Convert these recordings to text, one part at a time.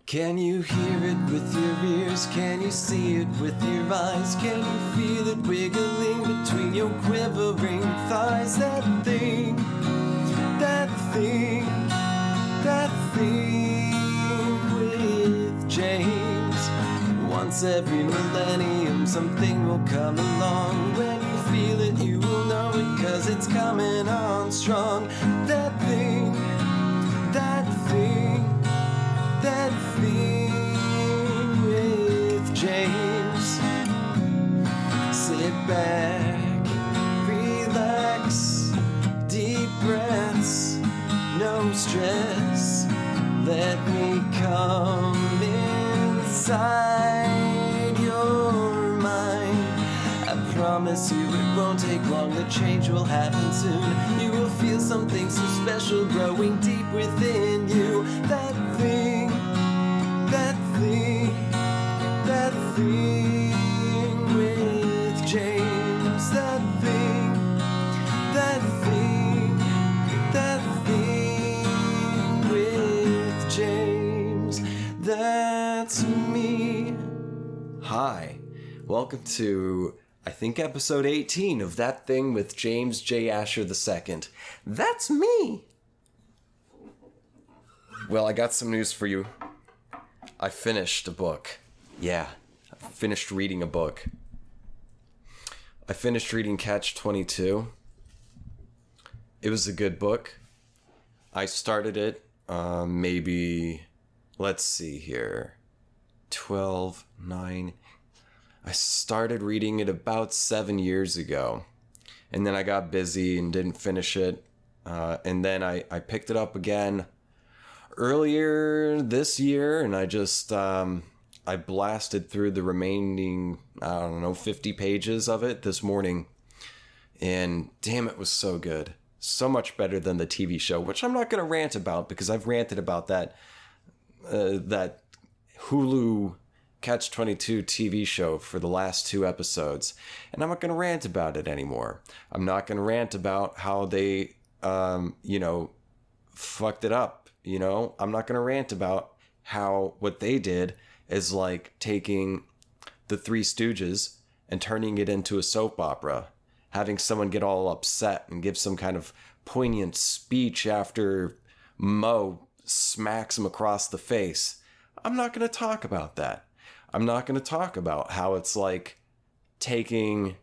Can you hear it with your ears? Can you see it with your eyes? Can you feel it wiggling between your quivering thighs? That thing with James. Once every millennium something will come along. When you feel it you will know it, 'cause it's coming on strong. That thing with James. Sit back, relax, deep breaths, no stress. Let me come inside your mind. I promise you it won't take long, the change will happen soon. You will feel something so special growing deep within you. That thing with James. That thing with James. That's me. Hi, welcome to, I think, episode 18 of That Thing with James J. Asher II. That's me. Well, I got some news for you. I finished a book. Yeah, I finished reading a book. I finished reading Catch-22. It was a good book. I started it maybe, let's see here, 12, 9. I started reading it about 7 years ago. And then I got busy and didn't finish it. And then I picked it up again earlier this year, and I just I blasted through the remaining 50 pages of it this morning, and damn, it was so good, so much better than the TV show, which I'm not going to rant about because I've ranted about that Hulu Catch-22 TV show for the last 2 episodes, and I'm not going to rant about it anymore. I'm not going to rant about how they fucked it up. I'm not going to rant about how what they did is like taking the Three Stooges and turning it into a soap opera, having someone get all upset and give some kind of poignant speech after Mo smacks him across the face. I'm not going to talk about that. I'm not going to talk about how it's like taking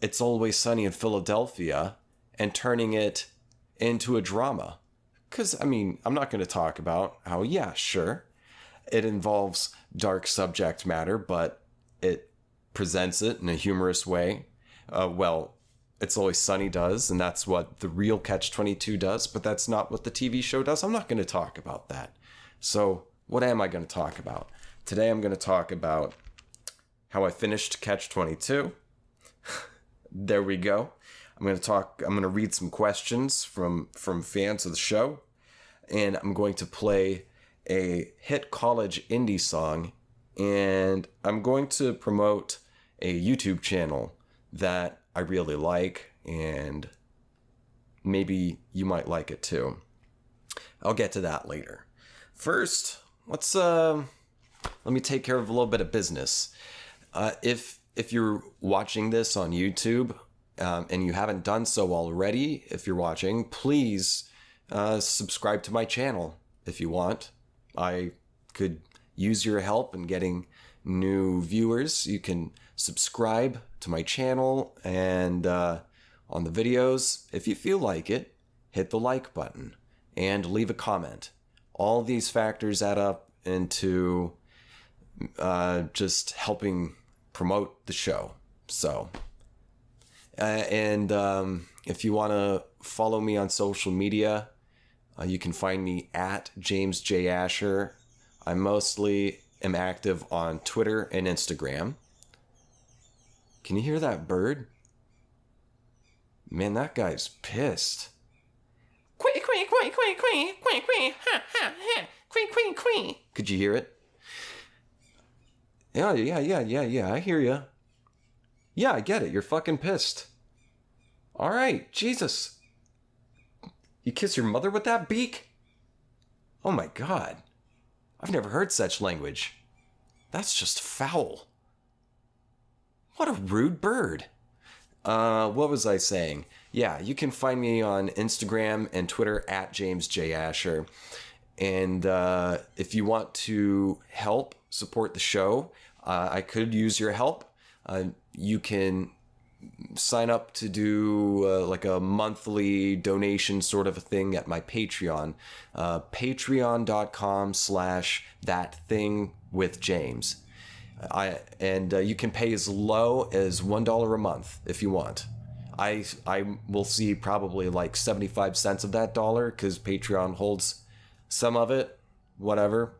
It's Always Sunny in Philadelphia and turning it into a drama. Because, I'm not going to talk about how, yeah, sure, it involves dark subject matter, but it presents it in a humorous way. It's Always Sunny does, and that's what the real Catch-22 does, but that's not what the TV show does. I'm not going to talk about that. So what am I going to talk about? Today I'm going to talk about how I finished Catch-22. There we go. I'm going to read some questions from fans of the show, and I'm going to play a hit college indie song, and I'm going to promote a YouTube channel that I really like, and maybe you might like it too. I'll get to that later. First, let me take care of a little bit of business. If you're watching this on YouTube, and you haven't done so already, if you're watching, please subscribe to my channel if you want. I could use your help in getting new viewers. You can subscribe to my channel, and on the videos, if you feel like it, hit the like button and leave a comment. All these factors add up into just helping promote the show. So... if you want to follow me on social media, you can find me at James J. Asher. I mostly am active on Twitter and Instagram. Can you hear that bird? Man, that guy's pissed. Quee, quee, quee, quee, quee, quee, quee, ha, ha, ha, quee, quee, quee. Could you hear it? Yeah, I hear you. Yeah, I get it. You're fucking pissed. All right, Jesus. You kiss your mother with that beak? Oh my God. I've never heard such language. That's just foul. What a rude bird. What was I saying? Yeah, you can find me on Instagram and Twitter at James J. Asher. And if you want to help support the show, I could use your help. You can sign up to do like a monthly donation sort of a thing at my Patreon. Patreon.com/ThatThingWithJames. You can pay as low as $1 a month if you want. I will see probably like 75 cents of that dollar because Patreon holds some of it, whatever.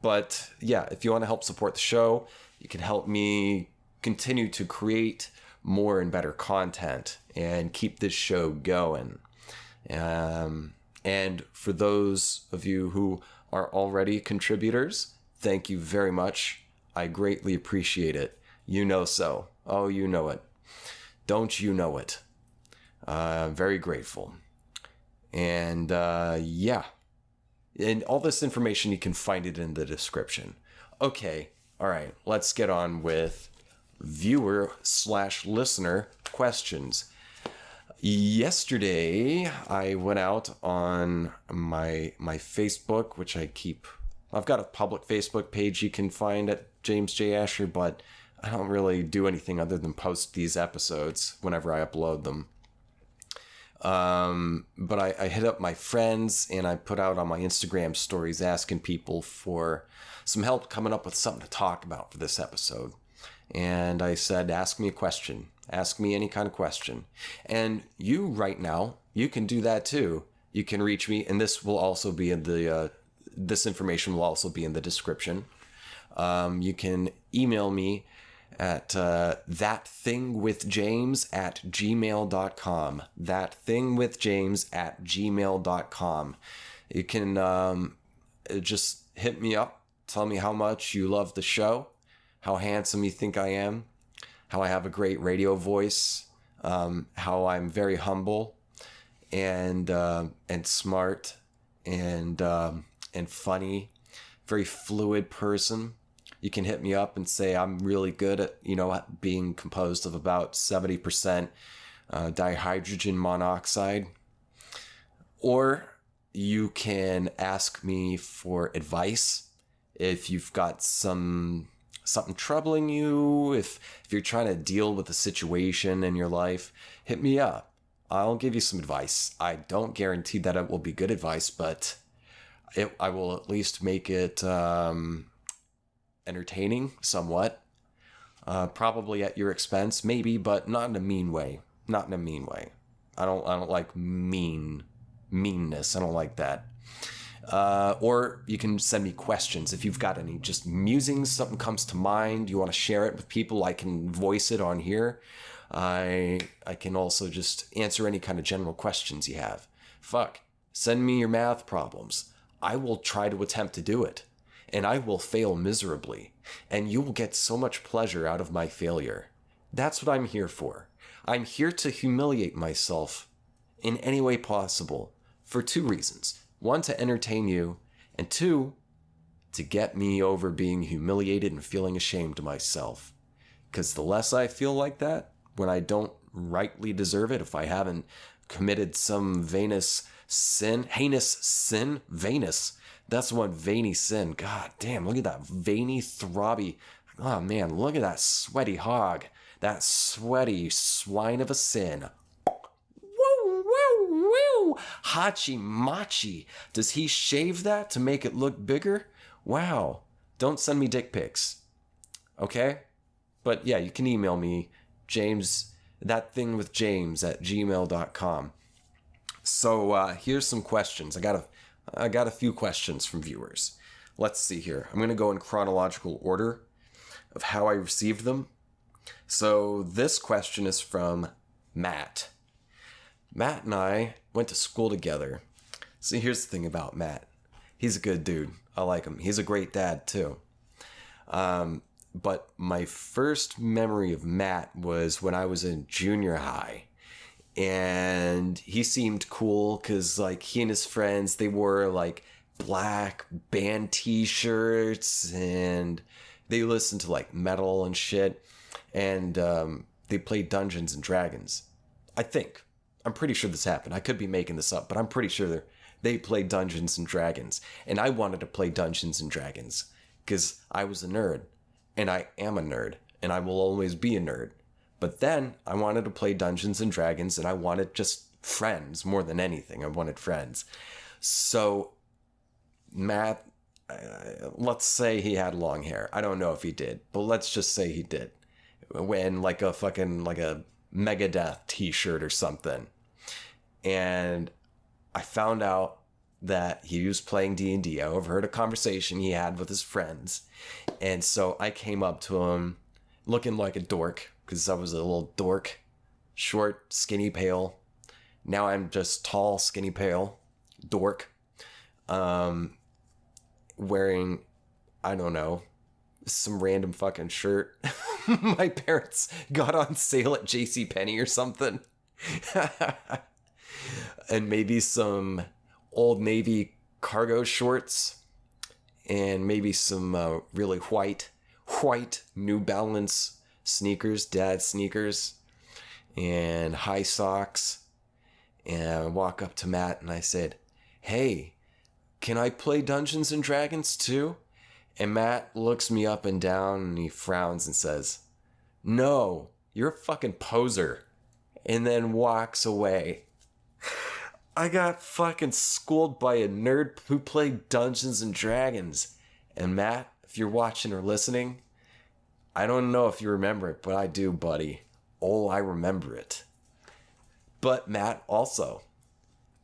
But yeah, if you want to help support the show, you can help me continue to create more and better content and keep this show going. And for those of you who are already contributors, thank you very much. I greatly appreciate it. You know so. Oh, you know it. Don't you know it? Very grateful. And yeah. And all this information, you can find it in the description. Okay. All right. Let's get on with viewer/listener questions. Yesterday, I went out on my Facebook, which I've got a public Facebook page you can find at James J. Asher, but I don't really do anything other than post these episodes whenever I upload them. But I hit up my friends and I put out on my Instagram stories asking people for some help coming up with something to talk about for this episode. And I said, ask me a question. Ask me any kind of question. And you right now, you can do that too. You can reach me, and this will also be in the, this information will also be in the description. You can email me at ThatThingWithJames@gmail.com. ThatThingWithJames@gmail.com. You can just hit me up. Tell me how much you love the show, how handsome you think I am, how I have a great radio voice, how I'm very humble and smart and funny, very fluid person. You can hit me up and say I'm really good at, being composed of about 70% dihydrogen monoxide. Or you can ask me for advice if you've got something troubling you, if you're trying to deal with a situation in your life, hit me up. I'll give you some advice. I don't guarantee that it will be good advice, but I will at least make it entertaining somewhat. Probably at your expense, maybe, but not in a mean way. Not in a mean way. I don't like meanness. I don't like that. Or you can send me questions if you've got any just musings, something comes to mind, you want to share it with people, I can voice it on here. I can also just answer any kind of general questions you have. Send me your math problems. I will try to attempt to do it, and I will fail miserably, and you will get so much pleasure out of my failure. That's what I'm here for. I'm here to humiliate myself in any way possible for two reasons. One, to entertain you, and two, to get me over being humiliated and feeling ashamed of myself. Because the less I feel like that, when I don't rightly deserve it, if I haven't committed some heinous sin, that's one veiny sin. God damn, look at that veiny, throbby, oh man, look at that sweaty hog, that sweaty swine of a sin. Hachi Machi. Does he shave that to make it look bigger? Wow. Don't send me dick pics. Okay? But yeah, you can email me, James, ThatThingWithJames@gmail.com. So here's some questions. I got a few questions from viewers. Let's see here. I'm going to go in chronological order of how I received them. So this question is from Matt. Matt and I went to school together. See, here's the thing about Matt. He's a good dude. I like him. He's a great dad, too. But my first memory of Matt was when I was in junior high. And he seemed cool because, like, he and his friends, they wore, like, black band t-shirts, and they listened to like metal and shit, and they played Dungeons and Dragons. I think. I'm pretty sure this happened. I could be making this up, but I'm pretty sure they played Dungeons and Dragons. And I wanted to play Dungeons and Dragons because I was a nerd. And I am a nerd. And I will always be a nerd. But then I wanted to play Dungeons and Dragons, and I wanted just friends more than anything. I wanted friends. So Matt, let's say he had long hair. I don't know if he did, but let's just say he did. When like a Megadeth t-shirt or something. And I found out that he was playing D&D. I overheard a conversation he had with his friends. And so I came up to him looking like a dork, because I was a little dork. Short, skinny, pale. Now I'm just tall, skinny, pale. Dork. Wearing, I don't know, some random fucking shirt my parents got on sale at JCPenney or something. And maybe some Old Navy cargo shorts, and maybe some really white New Balance sneakers, dad sneakers, and high socks. And I walk up to Matt and I said, "Hey, can I play Dungeons and Dragons too?" And Matt looks me up and down and he frowns and says, "No, you're a fucking poser." And then walks away. I got fucking schooled by a nerd who played Dungeons and Dragons. And Matt, if you're watching or listening, I don't know if you remember it, but I do, buddy. Oh, I remember it. But Matt, also,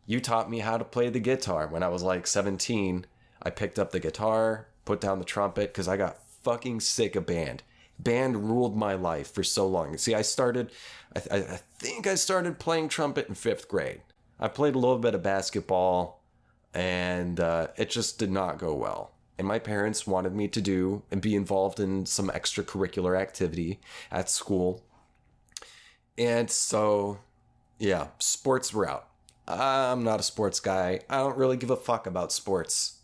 you taught me how to play the guitar. When I was like 17, I picked up the guitar, put down the trumpet, because I got fucking sick of band. Band ruled my life for so long. See, I think I started playing trumpet in 5th grade. I played a little bit of basketball, and it just did not go well. And my parents wanted me to do and be involved in some extracurricular activity at school. And so, yeah, sports were out. I'm not a sports guy. I don't really give a fuck about sports.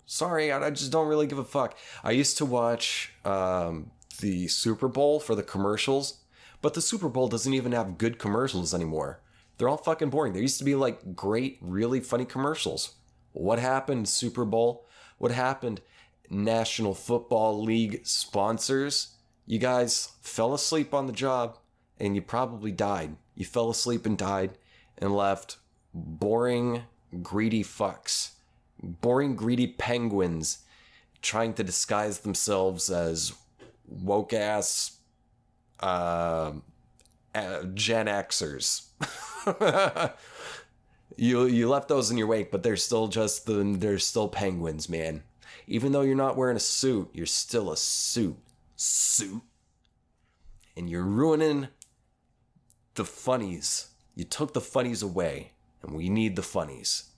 Sorry, I just don't really give a fuck. I used to watch the Super Bowl for the commercials, but the Super Bowl doesn't even have good commercials anymore. They're all fucking boring. There used to be like great, really funny commercials. What happened, Super Bowl? What happened, National Football League sponsors? You guys fell asleep on the job and you probably died. You fell asleep and died and left boring, greedy fucks. Boring, greedy penguins trying to disguise themselves as woke-ass Gen Xers. You left those in your wake, but they're still penguins, man. Even though you're not wearing a suit, you're still a suit. And you're ruining the funnies. You took the funnies away, and we need the funnies.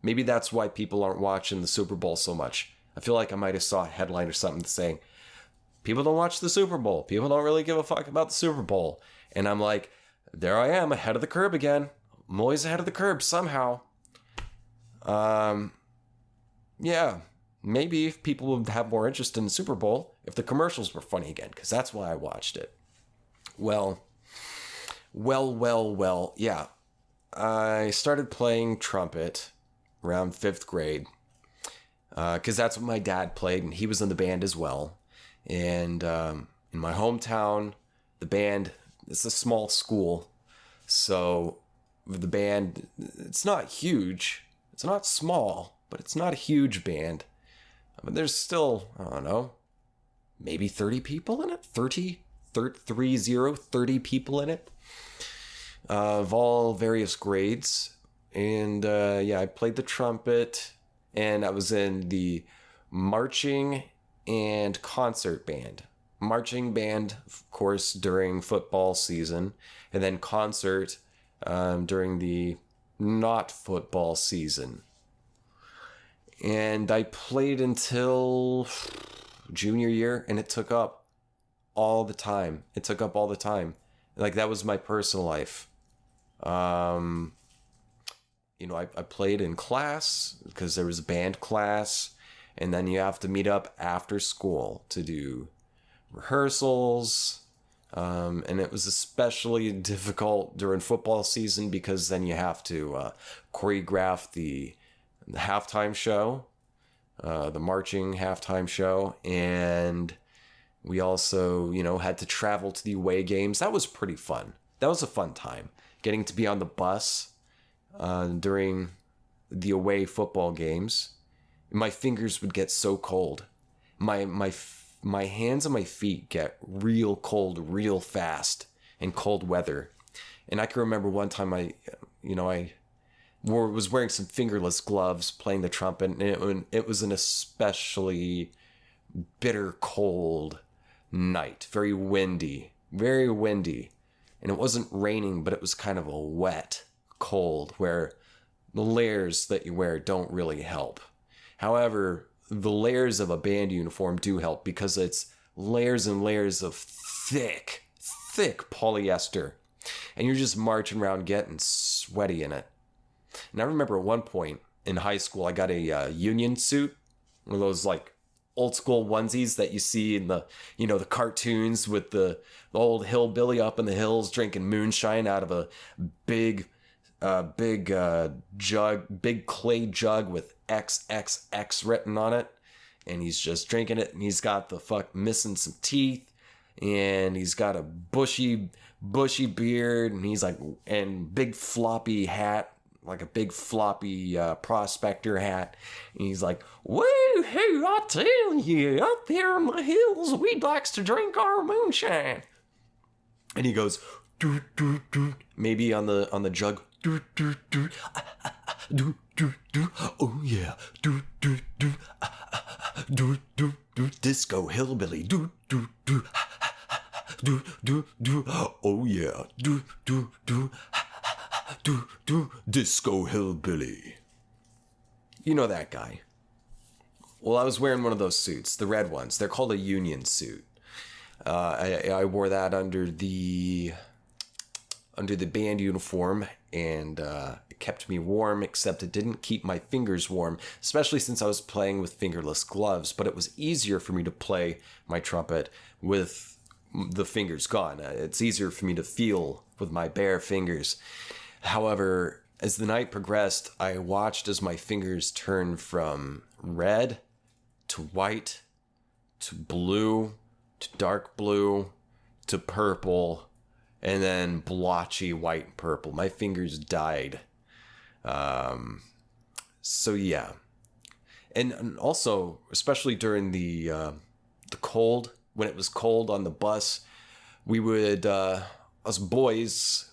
Maybe that's why people aren't watching the Super Bowl so much. I feel like I might have saw a headline or something saying, people don't watch the Super Bowl. People don't really give a fuck about the Super Bowl. And I'm like, there I am, ahead of the curve again. I'm always ahead of the curve somehow. Yeah, maybe if people would have more interest in the Super Bowl if the commercials were funny again, because that's why I watched it. Well, yeah. I started playing trumpet around 5th grade, because that's what my dad played, and he was in the band as well. And in my hometown, the band, it's a small school, so the band, it's not huge, it's not small, but it's not a huge band. But there's still, I don't know, maybe 30 people in it? 30 people in it, of all various grades. And yeah, I played the trumpet, and I was in the marching and concert band. Marching band, of course, during football season, and then concert during the not football season. And I played until junior year, and it took up all the time. Like, that was my personal life. I played in class because there was a band class, and then you have to meet up after school to do rehearsals. And it was especially difficult during football season because then you have to choreograph the halftime show, the marching halftime show, and we also, had to travel to the away games. That was pretty fun. That was a fun time, getting to be on the bus during the away football games. My fingers would get so cold. My hands and my feet get real cold real fast in cold weather. And I can remember one time I was wearing some fingerless gloves playing the trumpet, and it was an especially bitter cold night. Very windy. And it wasn't raining, but it was kind of a wet cold where the layers that you wear don't really help. However, the layers of a band uniform do help because it's layers and layers of thick polyester. And you're just marching around getting sweaty in it. And I remember at one point in high school, I got a union suit, one of those like old school onesies that you see in the, the cartoons with the old hillbilly up in the hills drinking moonshine out of a big clay jug with XXX written on it. And he's just drinking it, and he's got the missing some teeth, and he's got a bushy beard, and he's like, and big floppy hat, like a big floppy prospector hat. And he's like, "Woo, hey, I tell you, up there in the hills, we likes to drink our moonshine." And he goes, "Do do do," maybe on the jug, "Do do do, do do do, oh yeah, do do do, do do do, disco hillbilly, do do do, do do do, oh yeah, do do do, do do, disco hillbilly." You know that guy. Well, I was wearing one of those suits, the red ones. They're called a union suit. I wore that under the band uniform, and it kept me warm, except it didn't keep my fingers warm, especially since I was playing with fingerless gloves. But it was easier for me to play my trumpet with the fingers gone. It's easier for me to feel with my bare fingers. However, as the night progressed, I watched as my fingers turned from red to white to blue to dark blue to purple, and then blotchy white and purple. My fingers died. So yeah. And also, especially during the cold, when it was cold on the bus, we would, us boys,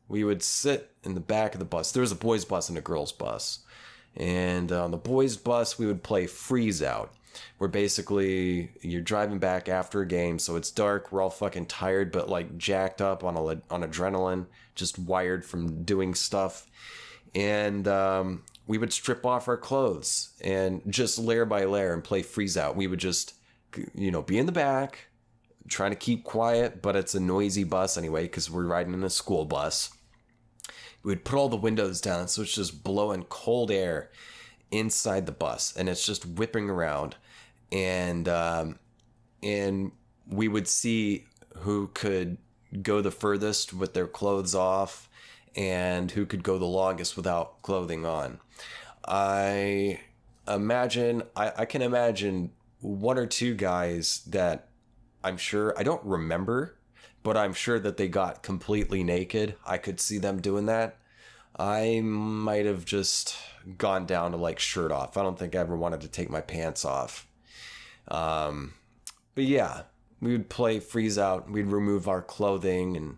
we would sit in the back of the bus. There was a boys' bus and a girls' bus. And on the boys' bus, we would play Freeze Out, where basically you're driving back after a game, so it's dark, we're all fucking tired, but like jacked up on adrenaline, just wired from doing stuff. And we would strip off our clothes and just layer by layer and play Freeze Out. We would just, be in the back, trying to keep quiet, but it's a noisy bus anyway, because we're riding in a school bus. We would put all the windows down, so it's just blowing cold air inside the bus, and it's just whipping around, and we would see who could go the furthest with their clothes off and who could go the longest without clothing on. I can imagine one or two guys that I'm sure, I don't remember, but I'm sure that they got completely naked. I could see them doing that. I might have just gone down to like shirt off. I don't think I ever wanted to take my pants off. But yeah, we would play Freeze Out. We'd remove our clothing and,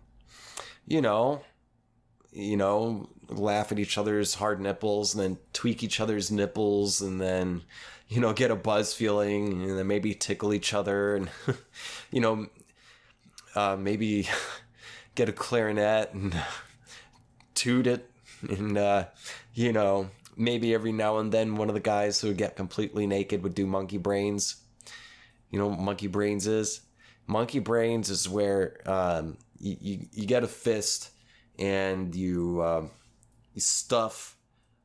laugh at each other's hard nipples and then tweak each other's nipples and then, get a buzz feeling and then maybe tickle each other and, maybe get a clarinet and toot it. And, maybe every now and then one of the guys who would get completely naked would do monkey brains. You know what monkey brains is? Monkey brains is where you get a fist and you stuff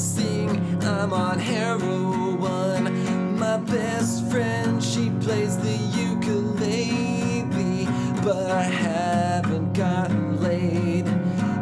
sing. I'm on heroin. My best friend, she plays the ukulele, but I haven't gotten laid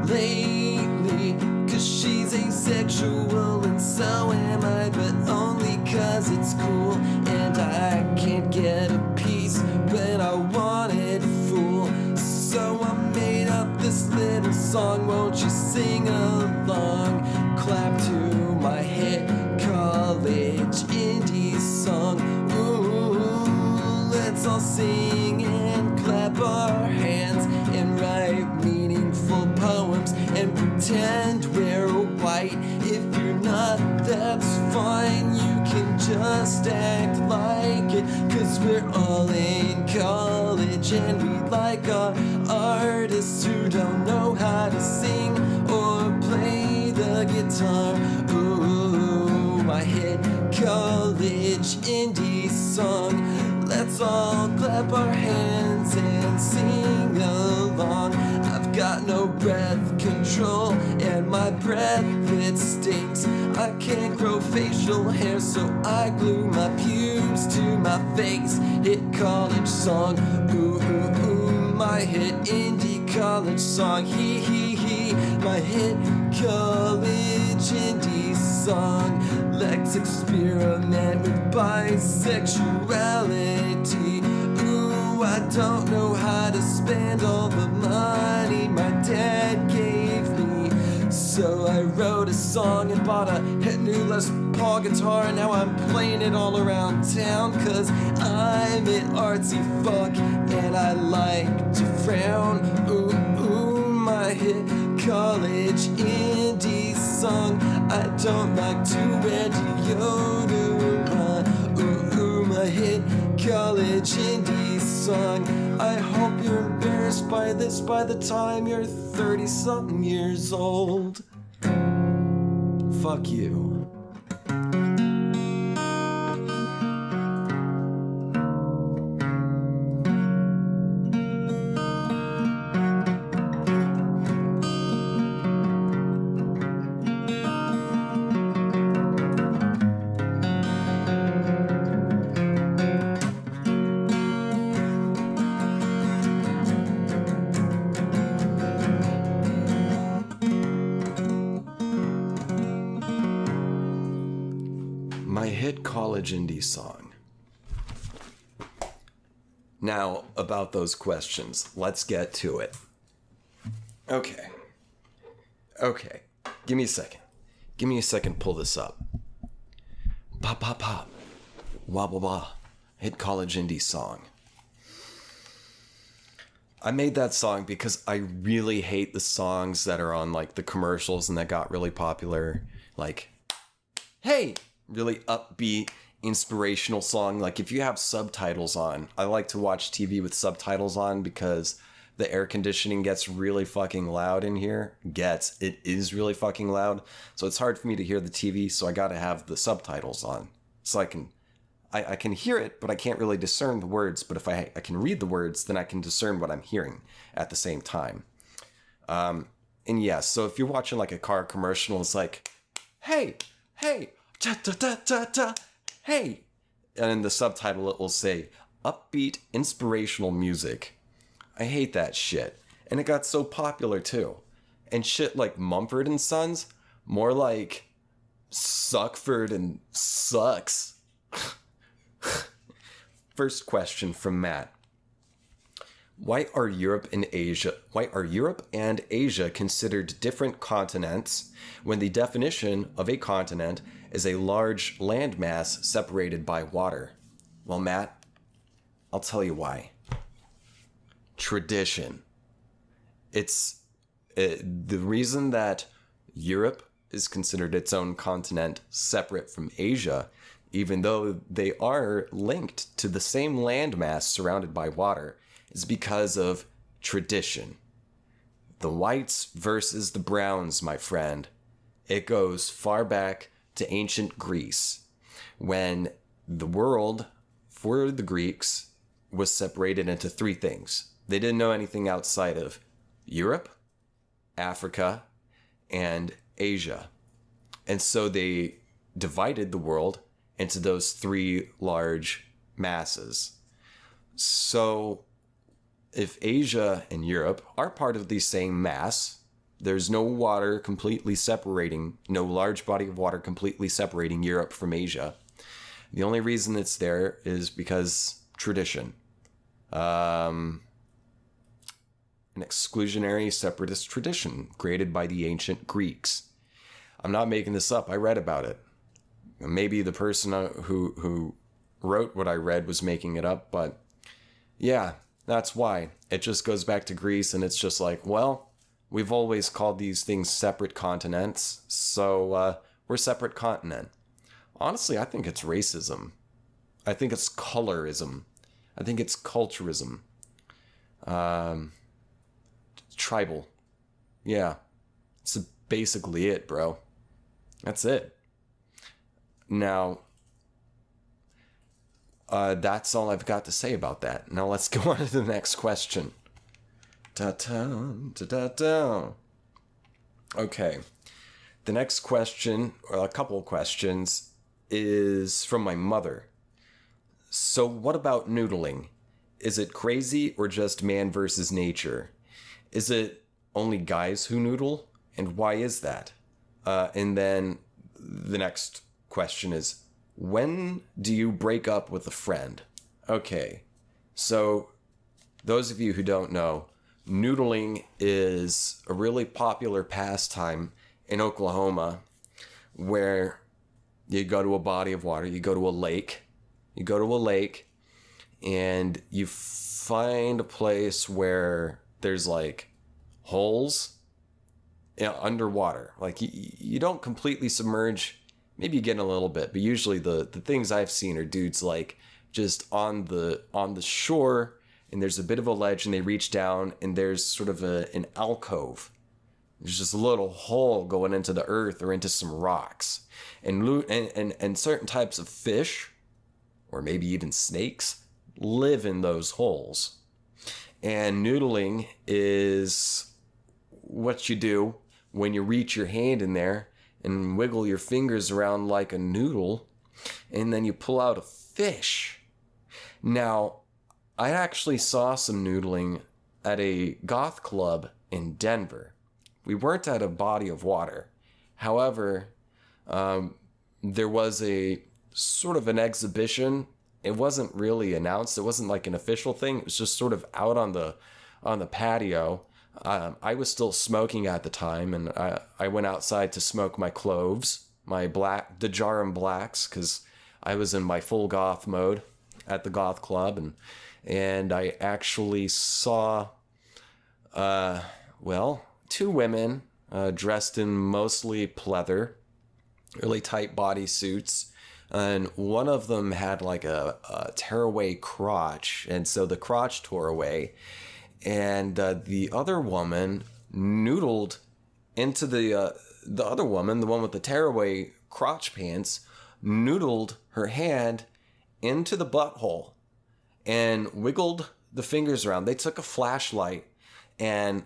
lately, 'cause she's asexual and so am I, but only 'cause it's cool, and I can't get a piece when I want it full. So I made up this little song, won't you sing along? Clap to my hit college indie song. Ooh, let's all sing and clap our hands and write meaningful poems and pretend we're white. If you're not, that's fine, you can just act like it, 'cause we're all in college and we like our artists who don't know how to sing or play the guitar. Ooh, my hit college indie song. Let's all clap our hands and sing along. I've got no breath control and my breath, it stinks. I can't grow facial hair, so I glue my pubes to my face. Hit college song, ooh, ooh, ooh, my hit indie college song. Hee, hee, hee, my hit college indie song. Let's experiment with bisexuality. Ooh, I don't know how to spend all the money my dad gave me, so I wrote a song and bought a new Les Paul guitar, and now I'm playing it all around town, 'cause I'm an artsy fuck and I like to frown. Ooh, ooh, my hit college indie song. I don't like to wear deodorant. Ooh, ooh, my hit college indie song. I hope you're embarrassed by this by the time you're 30-something years old. Fuck you. My hit college indie song. Now, about those questions, let's get to it. Okay. Give me a second. Pull this up. Pop, pop, pop. Wah, wah, wah. Hit college indie song. I made that song because I really hate the songs that are on, like, the commercials and that got really popular. Like, hey! Really upbeat, inspirational song. Like, if you have subtitles on, I like to watch TV with subtitles on because the air conditioning gets really fucking loud in here. It is really fucking loud. So it's hard for me to hear the TV, so I gotta have the subtitles on. So I can hear it, but I can't really discern the words. But if I can read the words, then I can discern what I'm hearing at the same time. And yeah, so if you're watching like a car commercial, it's like, hey, ta ta ta ta ta, hey, and in the subtitle it will say upbeat inspirational music. I hate that shit, and it got so popular too. And shit like Mumford and Sons, more like Suckford and Sucks. First question from Matt. Why are Europe and Asia considered different continents when the definition of a continent is a large landmass separated by water? Well, Matt, I'll tell you why. Tradition. It's the reason that Europe is considered its own continent separate from Asia, even though they are linked to the same landmass surrounded by water, is because of tradition. The whites versus the browns, my friend. It goes far back to ancient Greece, when the world, for the Greeks, was separated into three things. They didn't know anything outside of Europe, Africa, and Asia. And so they divided the world into those three large masses. So if Asia and Europe are part of the same mass, there's no water completely separating, no large body of water completely separating Europe from Asia. The only reason it's there is because tradition. An exclusionary separatist tradition created by the ancient Greeks. I'm not making this up. I read about it. Maybe the person who wrote what I read was making it up, but yeah, that's why. It just goes back to Greece, and it's just like, well, we've always called these things separate continents, so we're separate continent. Honestly, I think it's racism. I think it's colorism. I think it's culturism. Tribal. Yeah. It's basically it, bro. That's it. Now, that's all I've got to say about that. Now let's go on to the next question. Da-da-da-da-da. Okay. The next question, or a couple of questions, is from my mother. So what about noodling? Is it crazy or just man versus nature? Is it only guys who noodle? And why is that? And then the next question is, when do you break up with a friend? Okay, so those of you who don't know, noodling is a really popular pastime in Oklahoma where you go to a body of water, you go to a lake, and you find a place where there's like holes, underwater. Like you don't completely submerge. Maybe you get a little bit, but usually the things I've seen are dudes like just on the shore, and there's a bit of a ledge, and they reach down, and there's sort of an alcove. There's just a little hole going into the earth or into some rocks, and certain types of fish, or maybe even snakes, live in those holes. And noodling is what you do when you reach your hand in there and wiggle your fingers around like a noodle, and then you pull out a fish. Now, I actually saw some noodling at a goth club in Denver. We weren't at a body of water. However, there was a sort of an exhibition. It wasn't really announced. It wasn't like an official thing. It was just sort of out on the patio. I was still smoking at the time, and I went outside to smoke my cloves, the Dajarum Blacks, because I was in my full goth mode at the goth club, and I actually saw, two women dressed in mostly pleather, really tight bodysuits, and one of them had like a tearaway crotch, and so the crotch tore away. And the other woman noodled into the other woman, the one with the tearaway crotch pants, noodled her hand into the butthole and wiggled the fingers around. They took a flashlight, and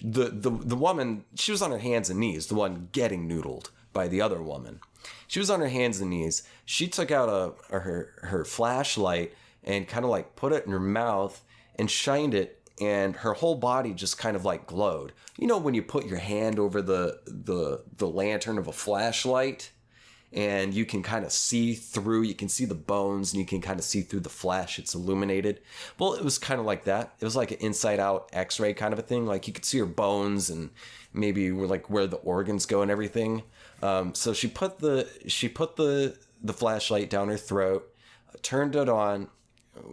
the woman, she was on her hands and knees, the one getting noodled by the other woman. She was on her hands and knees. She took out her flashlight and kind of like put it in her mouth and shined it, and her whole body just kind of like glowed. You know when you put your hand over the lantern of a flashlight and you can kind of see through, you can see the bones and you can kind of see through the flash, it's illuminated. Well, it was kind of like that. It was like an inside out x-ray kind of a thing. Like you could see her bones and maybe where the organs go and everything. So she put the flashlight down her throat, turned it on,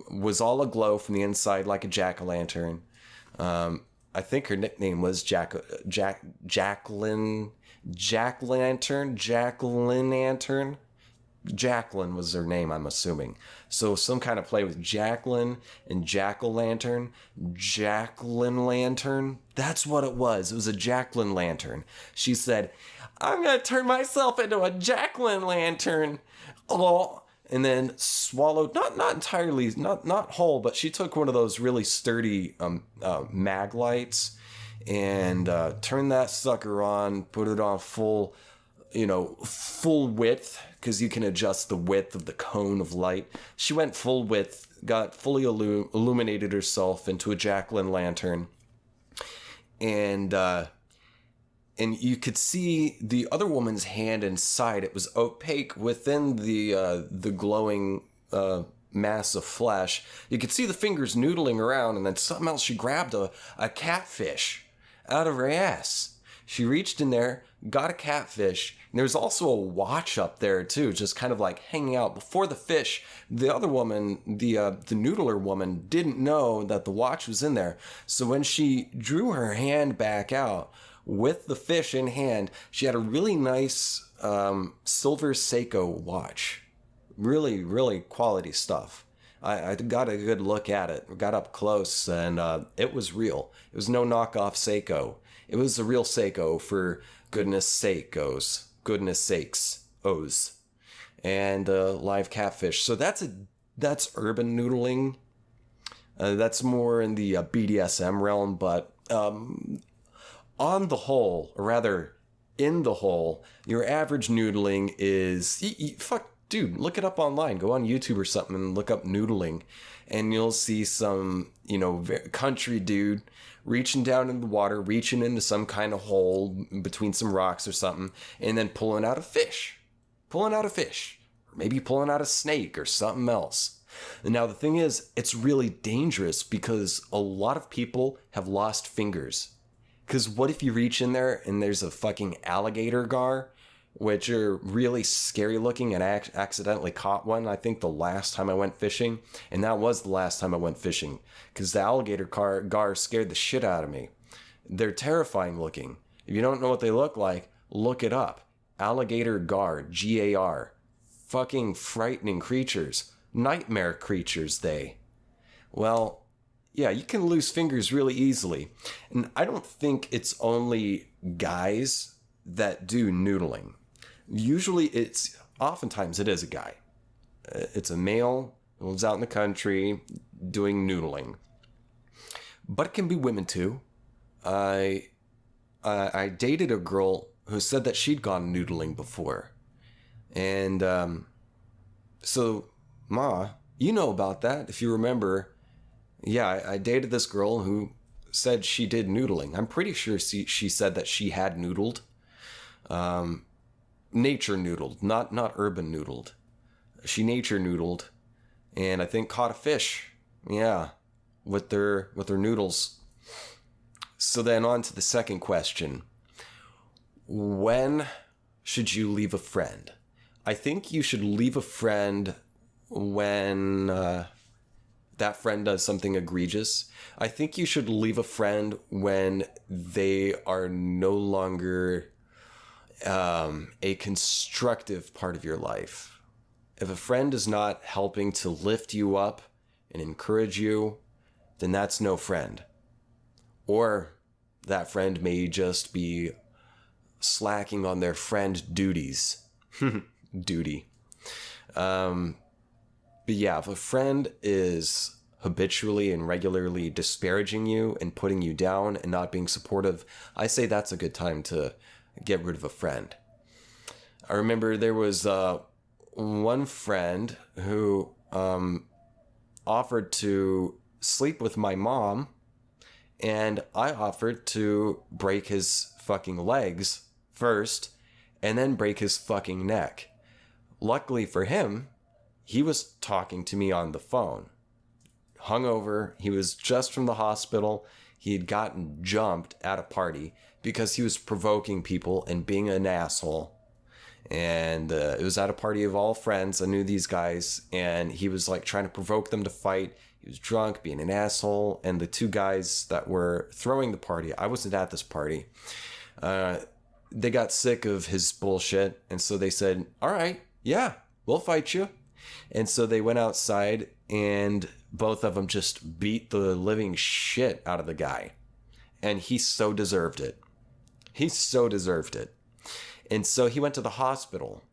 was all aglow from the inside like a jack-o'-lantern. I think her nickname was Jacqueline Lantern. Jacqueline was her name, I'm assuming. So some kind of play with Jacqueline and Jack-o'-lantern. Jacqueline Lantern. That's what it was. It was a Jacqueline Lantern. She said, "I'm going to turn myself into a Jacqueline Lantern." Oh, and then swallowed, not entirely, not whole, but she took one of those really sturdy mag lights and turned that sucker on, put it on full, full width, because you can adjust the width of the cone of light. She went full width, got fully illuminated herself into a jack-o'-lantern, and you could see the other woman's hand inside. It was opaque within the glowing mass of flesh. You could see the fingers noodling around, and then something else. She grabbed a catfish out of her ass. She reached in there, got a catfish, and there was also a watch up there too, just kind of like hanging out before the fish. The other woman, the noodler woman, didn't know that the watch was in there. So when she drew her hand back out with the fish in hand, she had a really nice silver Seiko watch. Really, really quality stuff. I got a good look at it, got up close, and it was real. It was no knockoff Seiko. It was a real Seiko, for goodness sakes, O's. And live catfish. So that's urban noodling. That's more in the BDSM realm, but on the whole, or rather in the whole, your average noodling is... Dude, look it up online. Go on YouTube or something and look up noodling, and you'll see some, country dude reaching down in the water, reaching into some kind of hole between some rocks or something, and then pulling out a fish. Or maybe pulling out a snake or something else. And now the thing is, it's really dangerous because a lot of people have lost fingers. Because what if you reach in there and there's a fucking alligator gar, which are really scary looking, and I accidentally caught one, I think, the last time I went fishing. And that was the last time I went fishing, because the alligator gar scared the shit out of me. They're terrifying looking. If you don't know what they look like, look it up. Alligator gar, Gar. Fucking frightening creatures. Nightmare creatures, they. Well, yeah, you can lose fingers really easily. And I don't think it's only guys that do noodling. Oftentimes it is a guy. It's a male who lives out in the country doing noodling. But it can be women too. I dated a girl who said that she'd gone noodling before. And so, Ma, you know about that, if you remember. Yeah, I dated this girl who said she did noodling. I'm pretty sure she said that she had noodled. Nature noodled, not urban noodled. She nature noodled, and I think caught a fish. Yeah, with their noodles. So then on to the second question. When should you leave a friend? I think you should leave a friend when that friend does something egregious. I think you should leave a friend when they are no longer a constructive part of your life. If a friend is not helping to lift you up and encourage you, then that's no friend. Or that friend may just be slacking on their friend duties. Duty. But yeah, if a friend is habitually and regularly disparaging you and putting you down and not being supportive, I say that's a good time to get rid of a friend. I remember there was one friend who offered to sleep with my mom, and I offered to break his fucking legs first and then break his fucking neck. Luckily for him, he was talking to me on the phone. Hungover, he was just from the hospital. He had gotten jumped at a party because he was provoking people and being an asshole. And it was at a party of all friends. I knew these guys, and he was like trying to provoke them to fight. He was drunk, being an asshole. And the two guys that were throwing the party, I wasn't at this party, they got sick of his bullshit. And so they said, all right, yeah, we'll fight you. And so they went outside, and both of them just beat the living shit out of the guy. And he so deserved it. He so deserved it. And so he went to the hospital,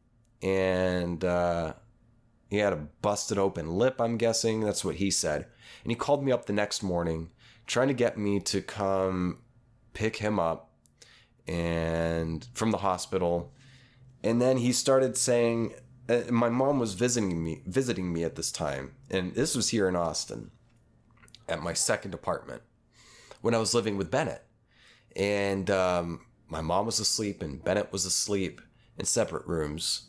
and he had a busted open lip, I'm guessing. That's what he said. And he called me up the next morning, trying to get me to come pick him up and from the hospital And then he started saying, my mom was visiting me at this time. And this was here in Austin at my second apartment when I was living with Bennett. And my mom was asleep and Bennett was asleep in separate rooms.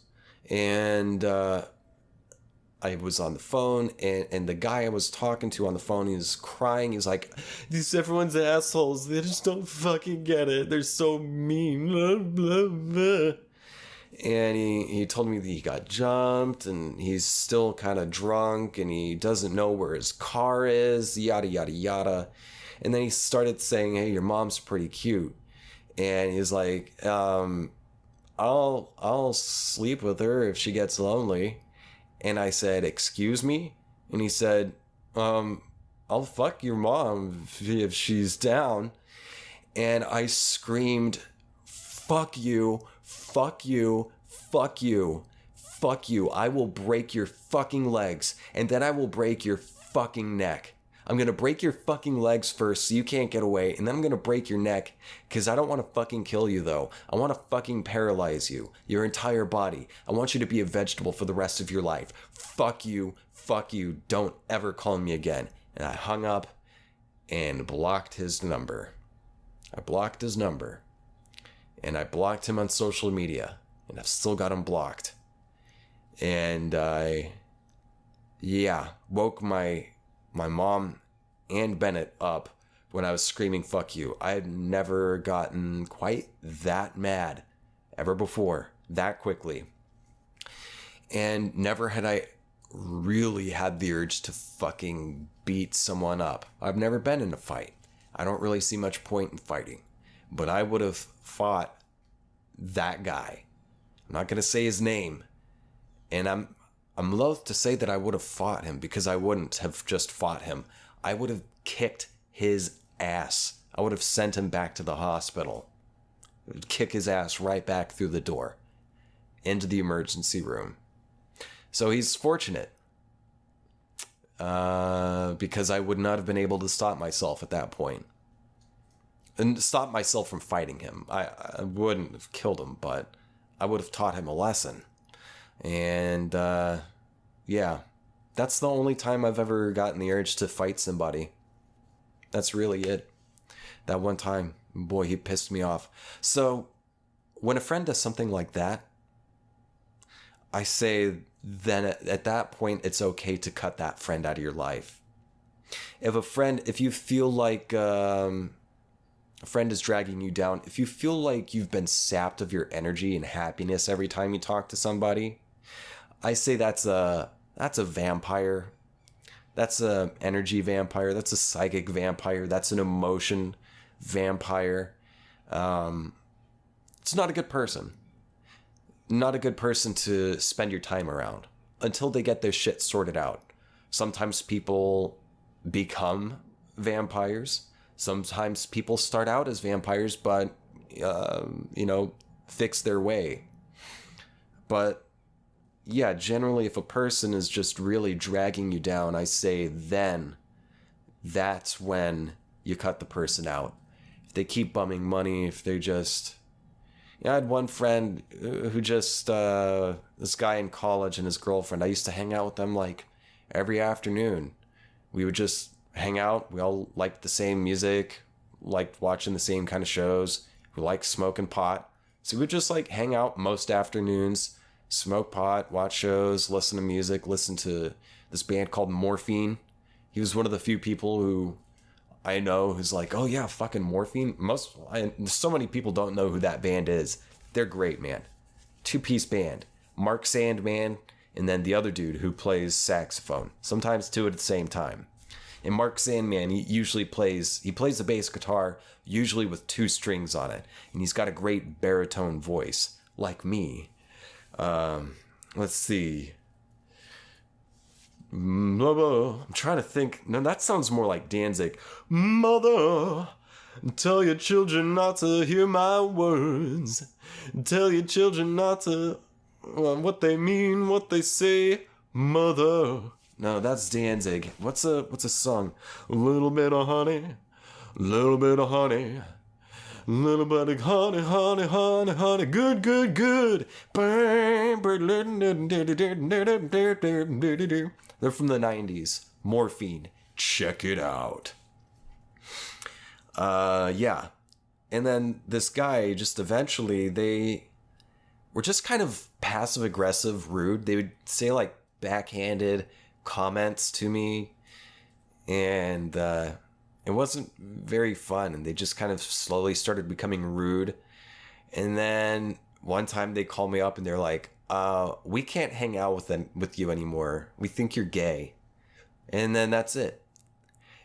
And I was on the phone, and the guy I was talking to on the phone, he was crying. He was like, everyone's assholes. They just don't fucking get it. They're so mean. Blah, blah, blah. And he told me that he got jumped, and he's still kind of drunk, and he doesn't know where his car is, yada, yada, yada. And then he started saying, hey, your mom's pretty cute. And he's like, I'll sleep with her if she gets lonely. And I said, excuse me? And he said, I'll fuck your mom if she's down. And I screamed, fuck you, fuck you, fuck you, fuck you. I will break your fucking legs, and then I will break your fucking neck. I'm going to break your fucking legs first so you can't get away, and then I'm going to break your neck because I don't want to fucking kill you, though. I want to fucking paralyze you, your entire body. I want you to be a vegetable for the rest of your life. Fuck you, don't ever call me again. And I hung up and blocked his number. I blocked his number. And I blocked him on social media. And I've still got him blocked. And I, woke my mom and Bennett up when I was screaming, fuck you. I had never gotten quite that mad ever before, that quickly. And never had I really had the urge to fucking beat someone up. I've never been in a fight. I don't really see much point in fighting. But I would have fought that guy. I'm not going to say his name. And I'm loath to say that I would have fought him because I wouldn't have just fought him. I would have kicked his ass. I would have sent him back to the hospital. Kick his ass right back through the door into the emergency room. So he's fortunate because I would not have been able to stop myself at that point. And stop myself from fighting him. I wouldn't have killed him, but I would have taught him a lesson. And, that's the only time I've ever gotten the urge to fight somebody. That's really it. That one time, boy, he pissed me off. So, when a friend does something like that, I say then at that point, it's okay to cut that friend out of your life. If you feel like a friend is dragging you down, if you feel like you've been sapped of your energy and happiness every time you talk to somebody, I say that's a vampire. That's a energy vampire. That's a psychic vampire. That's an emotion vampire. It's not a good person. Not a good person to spend your time around until they get their shit sorted out. Sometimes people become vampires. Sometimes people start out as vampires, but, fix their way. But, generally, if a person is just really dragging you down, I say then that's when you cut the person out. If they keep bumming money, if they just... I had one friend who just, this guy in college and his girlfriend, I used to hang out with them like every afternoon. We would just hang out. We all liked the same music, liked watching the same kind of shows. We liked smoking pot. So we would just like hang out most afternoons, smoke pot, watch shows, listen to music, listen to this band called Morphine. He was one of the few people who I know who's like, oh yeah, fucking Morphine. So many people don't know who that band is. They're great, man. 2-piece band. Mark Sandman, and then the other dude who plays saxophone. Sometimes two at the same time. And Mark Sandman, he usually plays the bass guitar, usually with 2 strings on it. And he's got a great baritone voice, like me. Let's see. Mother, I'm trying to think. No, that sounds more like Danzig. Mother, tell your children not to hear my words. Tell your children not to what they mean, what they say. Mother. No, that's Danzig. What's a song? A little bit of honey, Little bit of honey, honey, honey, honey, good, good, good. They're from the 90s. Morphine. Check it out. Yeah. And then this guy, just eventually, they were just kind of passive aggressive, rude. They would say like backhanded comments to me, and it wasn't very fun. And they just kind of slowly started becoming rude. And then one time they called me up and they're like, we can't hang out with you anymore. We think you're gay. And then that's it.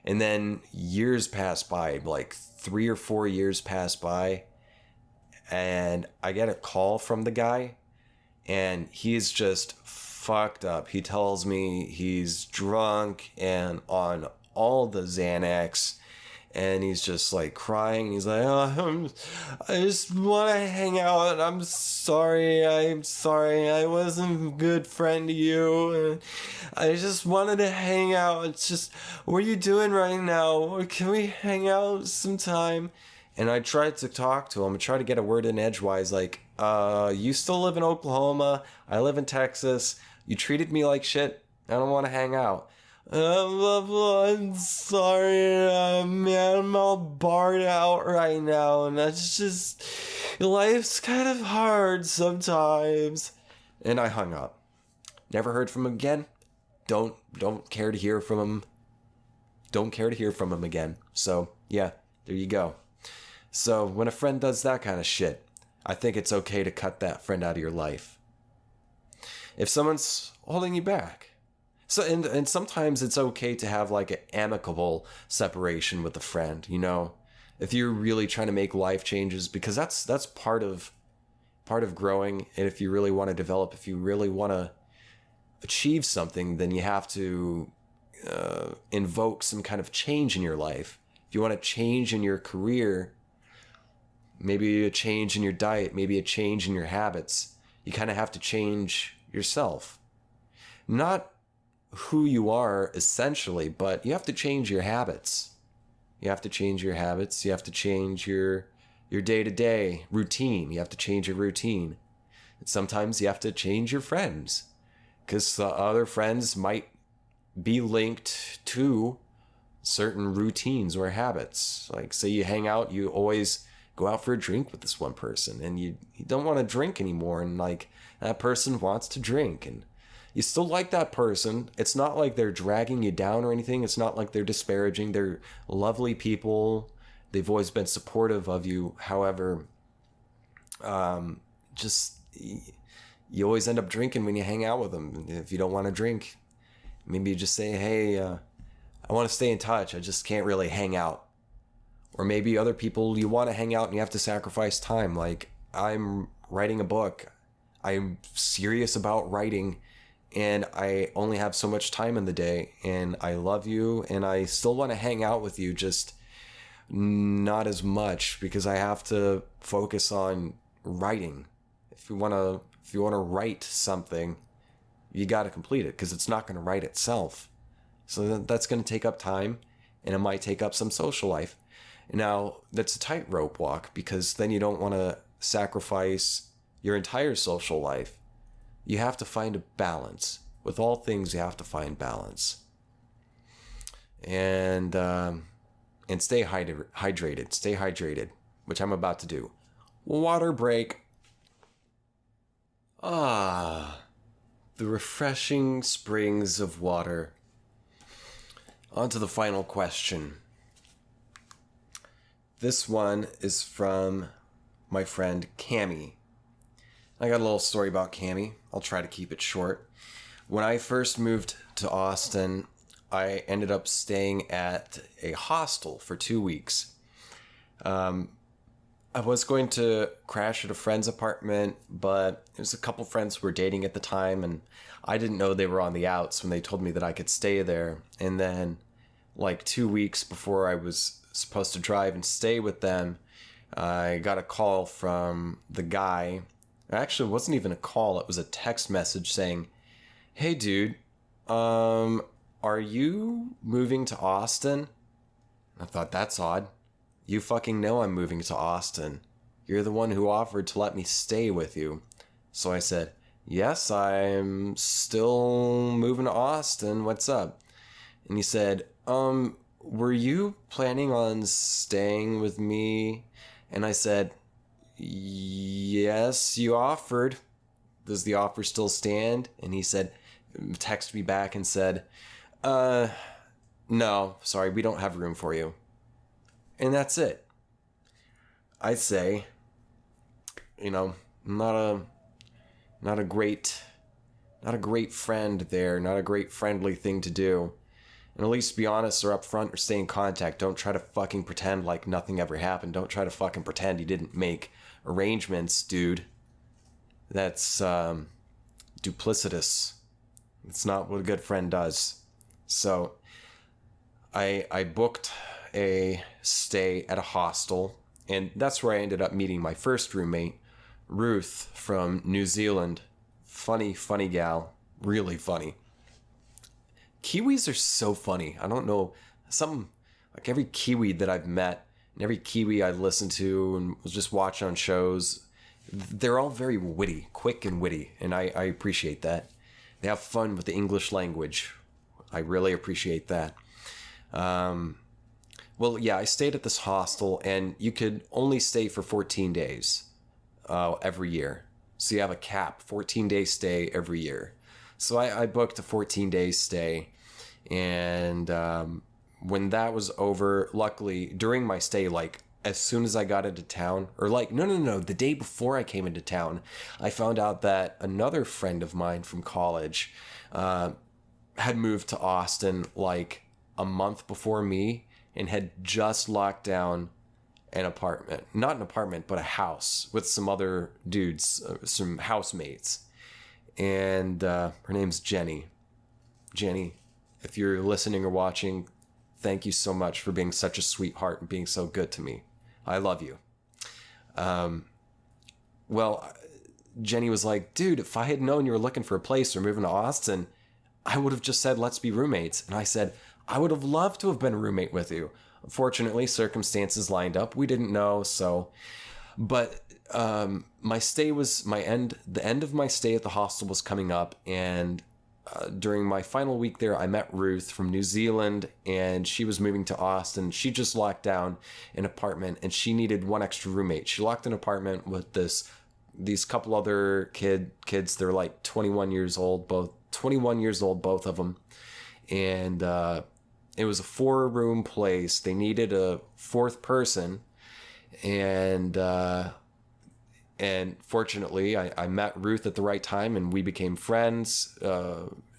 And then years passed by, like 3 or 4 years passed by, and I get a call from the guy, and he's just fucked up. He tells me he's drunk and on all the Xanax, and he's just like crying. He's like, oh, I just want to hang out. I'm sorry. I wasn't a good friend to you. And I just wanted to hang out. It's just, what are you doing right now? Can we hang out sometime? And I tried to talk to him. I tried to get a word in edgewise, like, you still live in Oklahoma. I live in Texas. You treated me like shit. I don't want to hang out. I'm sorry, man, I'm all barred out right now, and that's just, life's kind of hard sometimes. And I hung up. Never heard from him again. Don't care to hear from him. Don't care to hear from him again. So, yeah, there you go. So, when a friend does that kind of shit, I think it's okay to cut that friend out of your life. If someone's holding you back. So, and sometimes it's okay to have like an amicable separation with a friend, you know, if you're really trying to make life changes, because that's part of growing. And if you really want to develop, if you really want to achieve something, then you have to invoke some kind of change in your life. If you want to change in your career, maybe a change in your diet, maybe a change in your habits, you kind of have to change yourself. Not who you are essentially, but you have to change your habits. You have to change your habits. You have to change your day-to-day routine. You have to change your routine. And sometimes you have to change your friends, because other friends might be linked to certain routines or habits. Like, say you hang out, you always go out for a drink with this one person, and you don't want to drink anymore, and like that person wants to drink, and you still like that person. It's not like they're dragging you down or anything. It's not like they're disparaging. They're lovely people. They've always been supportive of you. However, just you always end up drinking when you hang out with them. If you don't want to drink, maybe you just say, hey, I want to stay in touch. I just can't really hang out. Or maybe other people, you want to hang out and you have to sacrifice time. Like, I'm writing a book. I'm serious about writing. And I only have so much time in the day, and I love you, and I still want to hang out with you, just not as much, because I have to focus on writing. If you want to write something, you got to complete it, because it's not going to write itself. So that's going to take up time, and it might take up some social life. Now, that's a tightrope walk, because then you don't want to sacrifice your entire social life. You have to find a balance. With all things, you have to find balance. And stay hydrated. Stay hydrated, which I'm about to do. Water break. The refreshing springs of water. On to the final question. This one is from my friend Cammie. I got a little story about Cammie. I'll try to keep it short. When I first moved to Austin, I ended up staying at a hostel for 2 weeks. I was going to crash at a friend's apartment, but it was a couple friends who were dating at the time, and I didn't know they were on the outs when they told me that I could stay there. And then, like 2 weeks before I was supposed to drive and stay with them, I got a call from the guy. Actually, it wasn't even a call. It was a text message saying, hey, dude, are you moving to Austin? I thought, that's odd. you fucking know I'm moving to Austin. You're the one who offered to let me stay with you. So I said, yes, I'm still moving to Austin. What's up? And he said, were you planning on staying with me? And I said, yes, you offered. Does the offer still stand? And he said, texted me back and said, no, sorry, we don't have room for you. And that's it. I'd say, not a great friend there, not a great friendly thing to do. And at least be honest or upfront or stay in contact. Don't try to fucking pretend like nothing ever happened. Don't try to fucking pretend you didn't make arrangements, dude. That's duplicitous. It's not what a good friend does. So I booked a stay at a hostel, and that's where I ended up meeting my first roommate, Ruth from New Zealand. Funny gal. Really funny. Kiwis are so funny. I don't know, every Kiwi that I've met and every Kiwi I listened to and was just watching on shows, they're all very witty, quick and witty, and I appreciate that. They have fun with the English language. I really appreciate that. Well, yeah, I stayed at this hostel, and you could only stay for 14 days every year. So you have a cap, 14-day stay every year. So I booked a 14-day stay, and when that was over, luckily, during my stay, as soon as I got into town, or no, the day before I came into town, I found out that another friend of mine from college had moved to Austin a month before me and had just locked down an apartment. Not an apartment, but a house with some other dudes, some housemates. And her name's Jenny. Jenny, if you're listening or watching, thank you so much for being such a sweetheart and being so good to me. I love you. Well, Jenny was like, dude, if I had known you were looking for a place or moving to Austin, I would have just said, let's be roommates. And I said, I would have loved to have been a roommate with you. Unfortunately, circumstances lined up. We didn't know, so... But my stay was... The end of my stay at the hostel was coming up, and during my final week there, I met Ruth from New Zealand, and she was moving to Austin. She just locked down an apartment, and she needed one extra roommate. She locked an apartment with these couple other kids. They're 21 years old, both of them. And it was a 4-room place. They needed a 4th person, and fortunately, I met Ruth at the right time, and we became friends.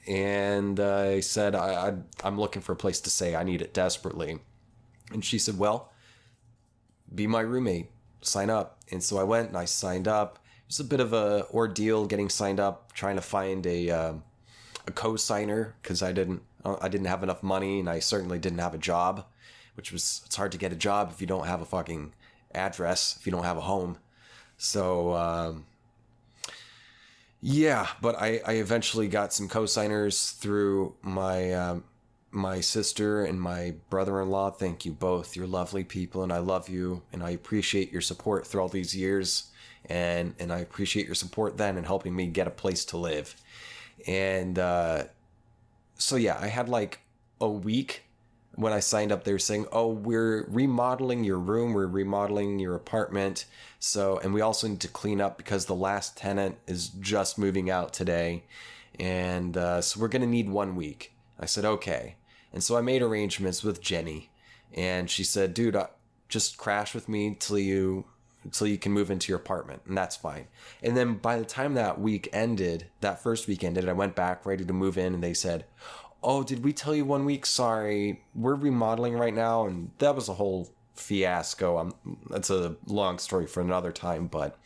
And I said, I'm looking for a place to stay. I need it desperately. And she said, well, be my roommate. Sign up. And so I went and I signed up. It was a bit of a ordeal getting signed up, trying to find a co-signer, because I didn't have enough money, and I certainly didn't have a job, it's hard to get a job if you don't have a fucking address, if you don't have a home. So, yeah, but I eventually got some co-signers through my sister and my brother-in-law. Thank you both. You're lovely people, and I love you, and I appreciate your support through all these years, and I appreciate your support then in helping me get a place to live. And so yeah, I had a week when I signed up. They were saying, oh, we're remodeling your room, we're remodeling your apartment, and we also need to clean up because the last tenant is just moving out today, and so we're gonna need 1 week. I said, okay. And so I made arrangements with Jenny, and she said, dude, just crash with me until you can move into your apartment, and that's fine. And then by the time that first week ended, I went back ready to move in, and they said, oh, did we tell you 1 week? Sorry, we're remodeling right now. And that was a whole fiasco. That's a long story for another time, but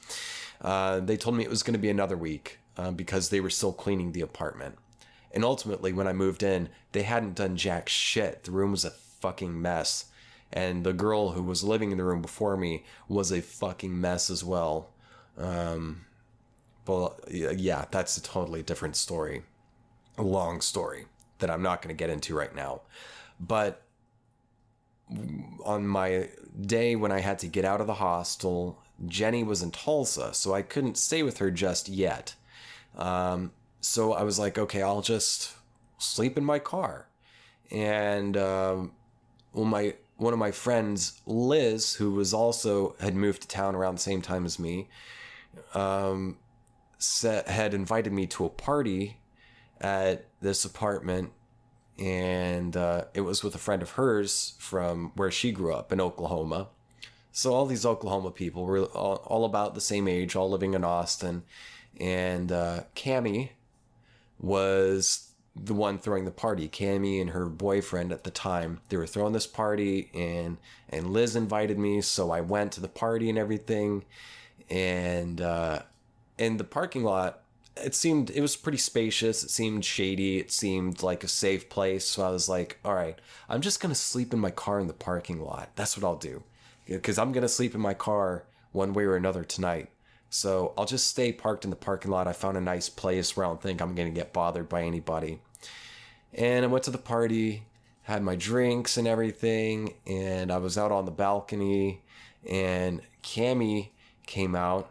they told me it was going to be another week because they were still cleaning the apartment. And ultimately, when I moved in, they hadn't done jack shit. The room was a fucking mess. And the girl who was living in the room before me was a fucking mess as well. But yeah, that's a totally different story. A long story that I'm not going to get into right now. But on my day when I had to get out of the hostel, Jenny was in Tulsa, so I couldn't stay with her just yet. So I was like, okay, I'll just sleep in my car. And one of my friends, Liz, who was also had moved to town around the same time as me, had invited me to a party at this apartment, and it was with a friend of hers from where she grew up in Oklahoma. So all these Oklahoma people were all about the same age, all living in Austin, and Cammie was the one throwing the party. Cammie and her boyfriend at the time, they were throwing this party, and Liz invited me, so I went to the party and everything. And in the parking lot, it was pretty spacious. It seemed shady. It seemed like a safe place. So I was like, all right, I'm just going to sleep in my car in the parking lot. That's what I'll do, because I'm going to sleep in my car one way or another tonight. So I'll just stay parked in the parking lot. I found a nice place where I don't think I'm going to get bothered by anybody. And I went to the party, had my drinks and everything, and I was out on the balcony, and Cammie came out,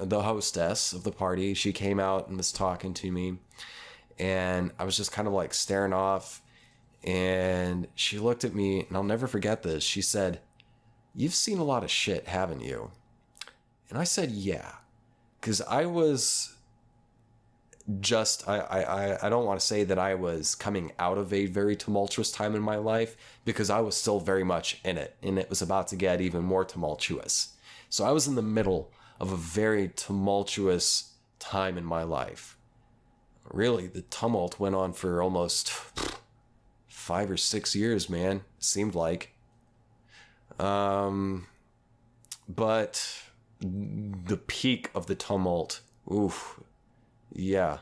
the hostess of the party. She came out and was talking to me, and I was just kind of like staring off, and she looked at me, and I'll never forget this. She said, "You've seen a lot of shit, haven't you?" And I said, yeah, because I was just, I don't want to say that I was coming out of a very tumultuous time in my life, because I was still very much in it, and it was about to get even more tumultuous. So I was in the middle of a very tumultuous time in my life. Really, the tumult went on for almost 5 or 6 years, man. It seemed like. But the peak of the tumult, oof, yeah,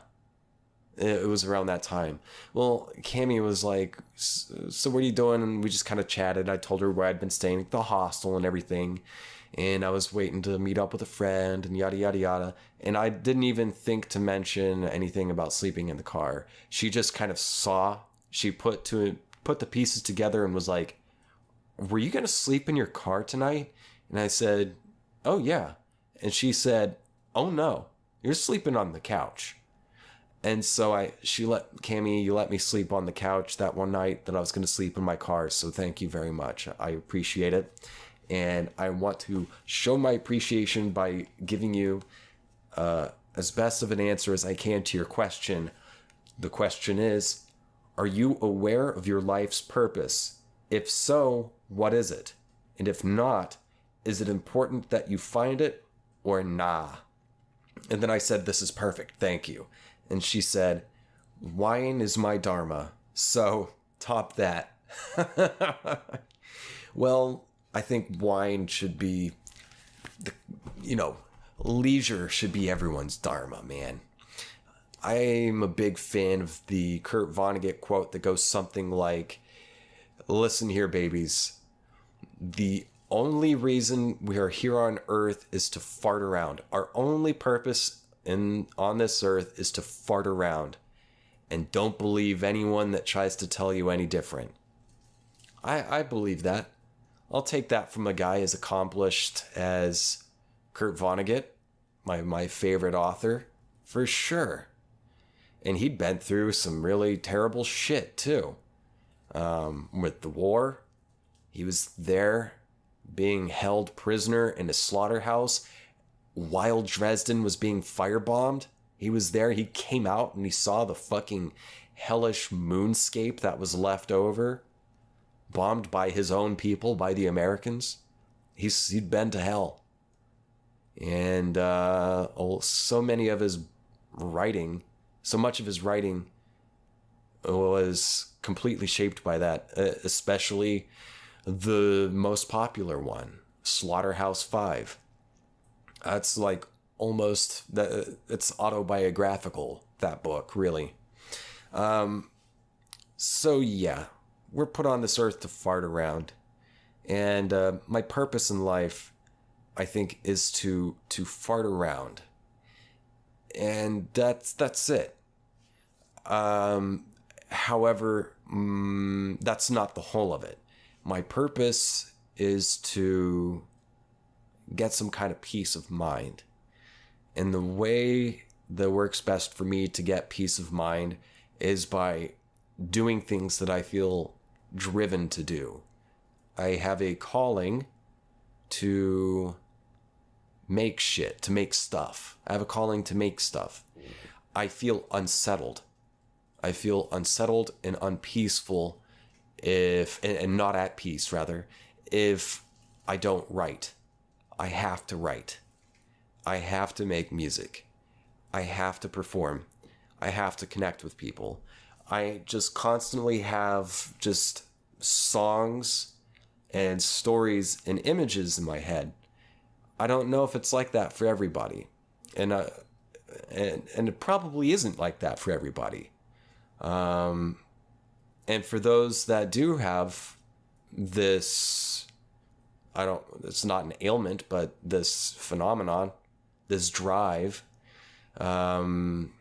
it was around that time. Well, Cammie was like, so what are you doing? And we just kind of chatted. I told her where I'd been staying at the hostel and everything, and I was waiting to meet up with a friend and yada yada yada. And I didn't even think to mention anything about sleeping in the car. She just kind of she put the pieces together and was like, "Were you gonna sleep in your car tonight?" And I said, "Oh yeah." And she said, "Oh no, you're sleeping on the couch." And so Cammie, you let me sleep on the couch that one night that I was going to sleep in my car. So thank you very much. I appreciate it. And I want to show my appreciation by giving you as best of an answer as I can to your question. The question is, are you aware of your life's purpose? If so, what is it? And if not, is it important that you find it or nah? And then I said, "This is perfect, thank you." And she said, "Wine is my dharma, so top that." Well, I think wine should be, leisure should be everyone's dharma, man. I'm a big fan of the Kurt Vonnegut quote that goes something like, "Listen here, babies. The only reason we are here on Earth is to fart around. Our only purpose on this earth is to fart around. And don't believe anyone that tries to tell you any different." I believe that. I'll take that from a guy as accomplished as Kurt Vonnegut, my favorite author, for sure. And he'd been through some really terrible shit too. With the war, he was there being held prisoner in a slaughterhouse while Dresden was being firebombed. He was there. He came out and he saw the fucking hellish moonscape that was left over, bombed by his own people, by the Americans. He'd been to hell. And so much of his writing was completely shaped by that, especially the most popular one, Slaughterhouse-Five. That's like it's autobiographical, that book, really. So yeah, we're put on this earth to fart around. And my purpose in life, I think, is to fart around. And that's it. However, that's not the whole of it. My purpose is to get some kind of peace of mind. And the way that works best for me to get peace of mind is by doing things that I feel driven to do. I have a calling to make shit, to make stuff. I have a calling to make stuff. I feel unsettled. I feel unsettled and unpeaceful and not at peace, rather, if I don't write. I have to write. I have to make music. I have to perform. I have to connect with people. I just constantly have just songs and stories and images in my head. I don't know if it's like that for everybody. And it probably isn't like that for everybody. And for those that do have this, it's not an ailment, but this phenomenon, this drive, I'm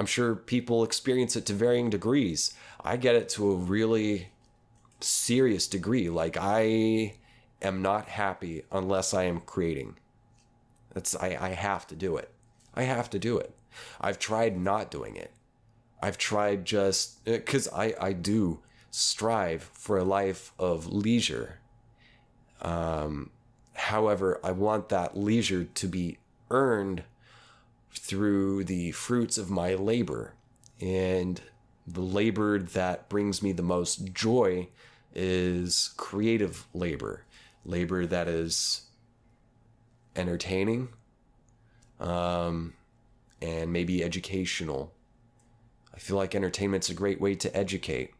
sure people experience it to varying degrees. I get it to a really serious degree. Like, I am not happy unless I am creating. I have to do it. I have to do it. I've tried not doing it. I've tried just because I do strive for a life of leisure. However, I want that leisure to be earned through the fruits of my labor. And the labor that brings me the most joy is creative labor. Labor that is entertaining, and maybe educational. I feel like entertainment's a great way to educate.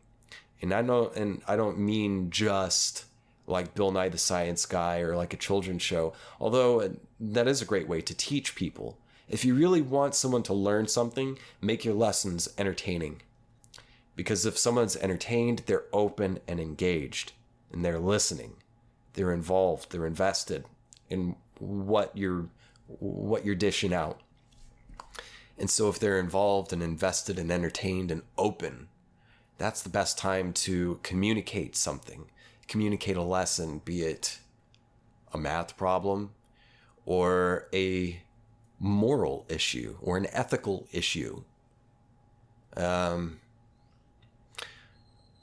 And I don't mean just like Bill Nye the Science Guy or like a children's show, although that is a great way to teach people. If you really want someone to learn something, make your lessons entertaining. Because if someone's entertained, they're open and engaged, and they're listening. They're involved, they're invested in what you're dishing out. And so if they're involved and invested and entertained and open, that's the best time to communicate something, communicate a lesson, be it a math problem or a moral issue or an ethical issue. And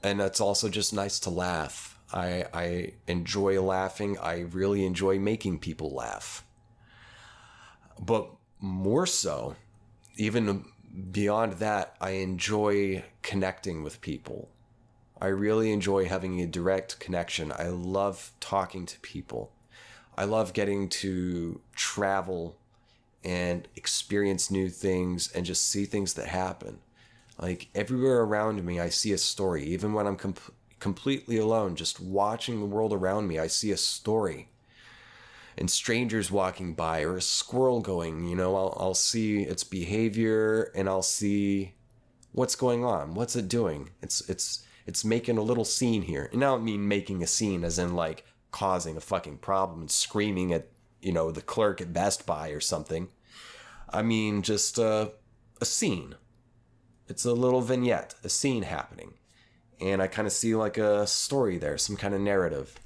it's also just nice to laugh. I enjoy laughing. I really enjoy making people laugh. But more so, even beyond that, I enjoy connecting with people. I really enjoy having a direct connection. I love talking to people. I love getting to travel and experience new things and just see things that happen. Like, everywhere around me, I see a story. Even when I'm completely alone, just watching the world around me, I see a story. And strangers walking by, or a squirrel going, I'll see its behavior, and I'll see what's going on. What's it doing? It's making a little scene here. And I don't mean making a scene as in like causing a fucking problem and screaming at, the clerk at Best Buy or something. I mean just a scene. It's a little vignette, a scene happening. And I kind of see like a story there, some kind of narrative.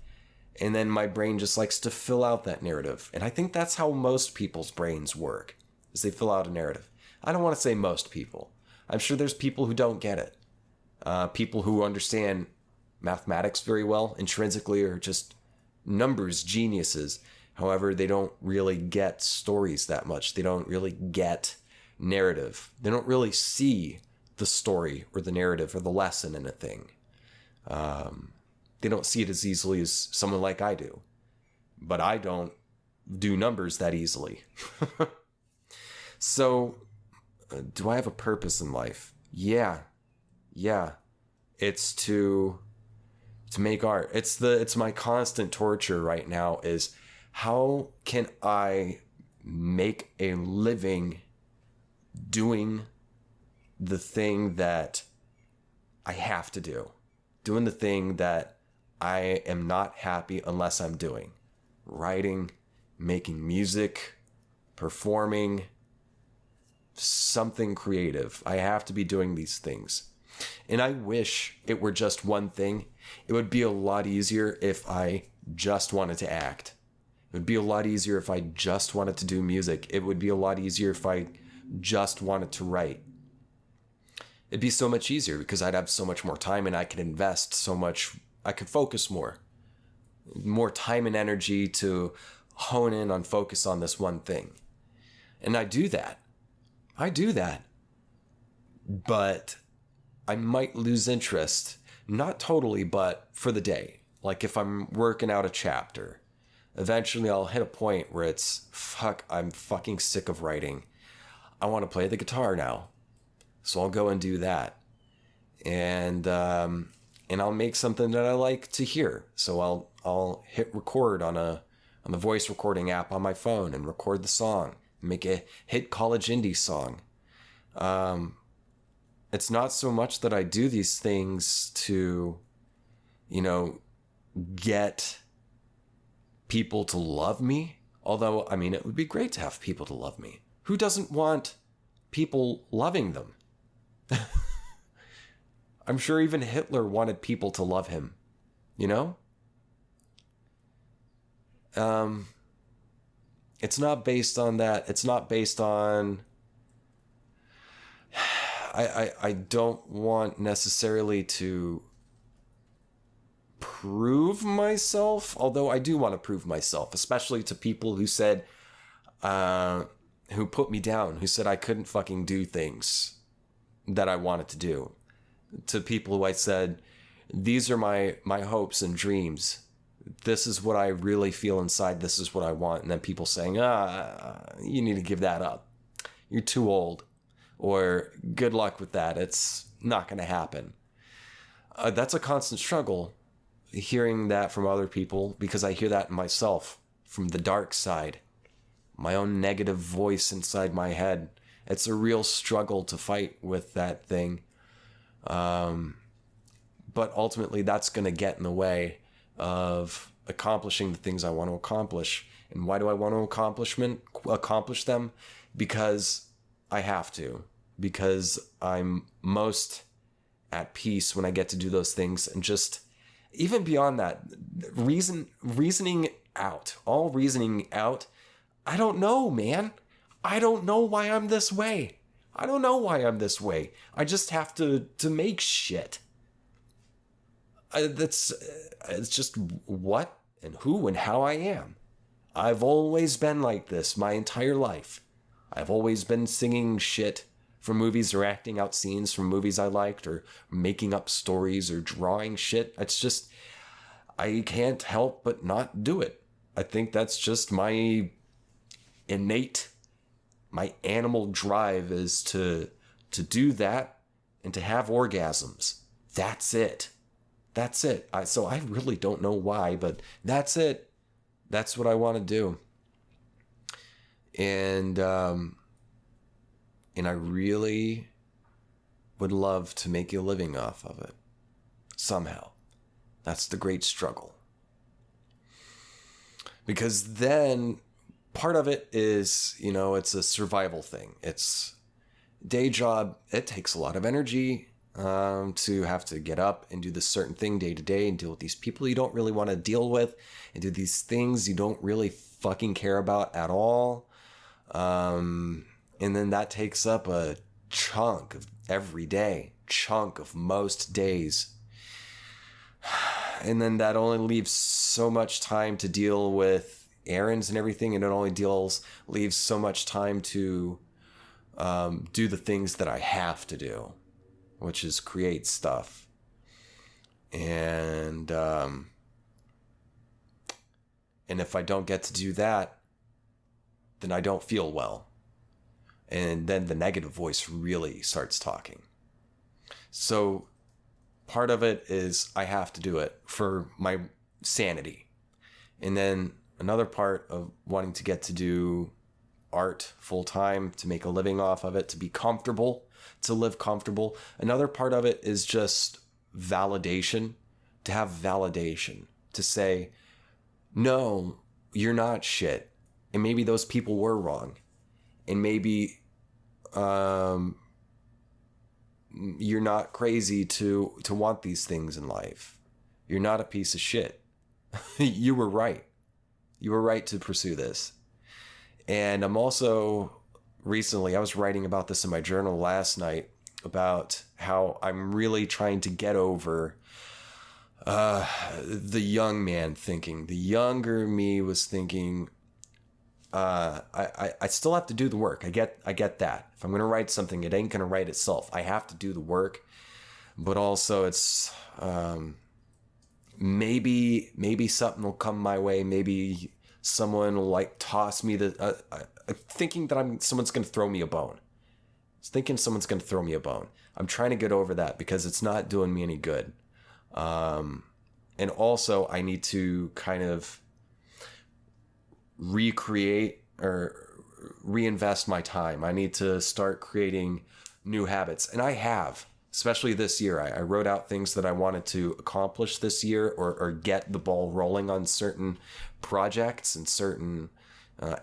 And then my brain just likes to fill out that narrative. And I think that's how most people's brains work, is they fill out a narrative. I don't want to say most people. I'm sure there's people who don't get it. People who understand mathematics very well, intrinsically, are just numbers geniuses. However, they don't really get stories that much. They don't really get narrative. They don't really see the story or the narrative or the lesson in a thing. They don't see it as easily as someone like I do. But I don't do numbers that easily. So, do I have a purpose in life? Yeah. It's to make art. It's my constant torture right now is, how can I make a living doing the thing that I have to do? Doing the thing that I am not happy unless I'm doing. Writing, making music, performing, something creative. I have to be doing these things. And I wish it were just one thing, It would be a lot easier if I just wanted to act. It would be a lot easier if I just wanted to do music. It would be a lot easier if I just wanted to write. It'd be so much easier because I'd have so much more time and I could invest so much. I could focus more time and energy to hone in on focus on this one thing. And I do that. But I might lose interest, not totally, but for the day. Like if I'm working out a chapter, eventually I'll hit a point where it's, fuck, I'm fucking sick of writing. I want to play the guitar now. So I'll go and do that. And I'll make something that I like to hear. So I'll hit record on the voice recording app on my phone and record the song. Make a hit college indie song. It's not so much that I do these things to, get people to love me. Although, I mean, it would be great to have people to love me. Who doesn't want people loving them? I'm sure even Hitler wanted people to love him, It's not based on that. It's not based on... I don't want necessarily to prove myself, although I do want to prove myself, especially to people who said, who put me down, who said I couldn't fucking do things that I wanted to do. To people who I said, these are my hopes and dreams. This is what I really feel inside. This is what I want. And then people saying, you need to give that up. You're too old. Or good luck with that. It's not going to happen. That's a constant struggle, hearing that from other people, because I hear that in myself from the dark side. My own negative voice inside my head. It's a real struggle to fight with that thing. But ultimately, that's going to get in the way of accomplishing the things I want to accomplish. And why do I want to accomplish them? Because I have to. Because I'm most at peace when I get to do those things. And just, even beyond that, reasoning out, I don't know, man. I don't know why I'm this way. I just have to make shit. It's just what and who and how I am. I've always been like this my entire life. I've always been singing shit from movies or acting out scenes from movies I liked or making up stories or drawing shit. It's just, I can't help but not do it. I think that's just my innate, my animal drive is to do that and to have orgasms. That's it. So I really don't know why, but that's it. That's what I want to do. And I really would love to make a living off of it. Somehow. That's the great struggle. Because then part of it is, it's a survival thing. It's day job. It takes a lot of energy to have to get up and do this certain thing day to day and deal with these people you don't really want to deal with and do these things you don't really fucking care about at all. And then that takes up a chunk of every day, chunk of most days. And then that only leaves so much time to deal with errands and everything. And it only leaves so much time to do the things that I have to do, which is create stuff. And if I don't get to do that, then I don't feel well. And then the negative voice really starts talking. So part of it is I have to do it for my sanity. And then another part of wanting to get to do art full time, to make a living off of it, to be comfortable, to live comfortable. Another part of it is just validation, to have validation, to say, no, you're not shit. And maybe those people were wrong. And maybe you're not crazy to want these things in life. You're not a piece of shit. You were right. You were right to pursue this. And I'm also recently, I was writing about this in my journal last night about how I'm really trying to get over the young man thinking. The younger me was thinking, I still have to do the work. I get that. If I'm going to write something, it ain't going to write itself. I have to do the work. But also it's, maybe something will come my way. Maybe someone will like toss me thinking that someone's going to throw me a bone. Thinking someone's going to throw me a bone. I'm trying to get over that because it's not doing me any good. And also I need to kind of recreate or reinvest my time. I need to start creating new habits. And I have, especially this year. I wrote out things that I wanted to accomplish this year or get the ball rolling on certain projects and certain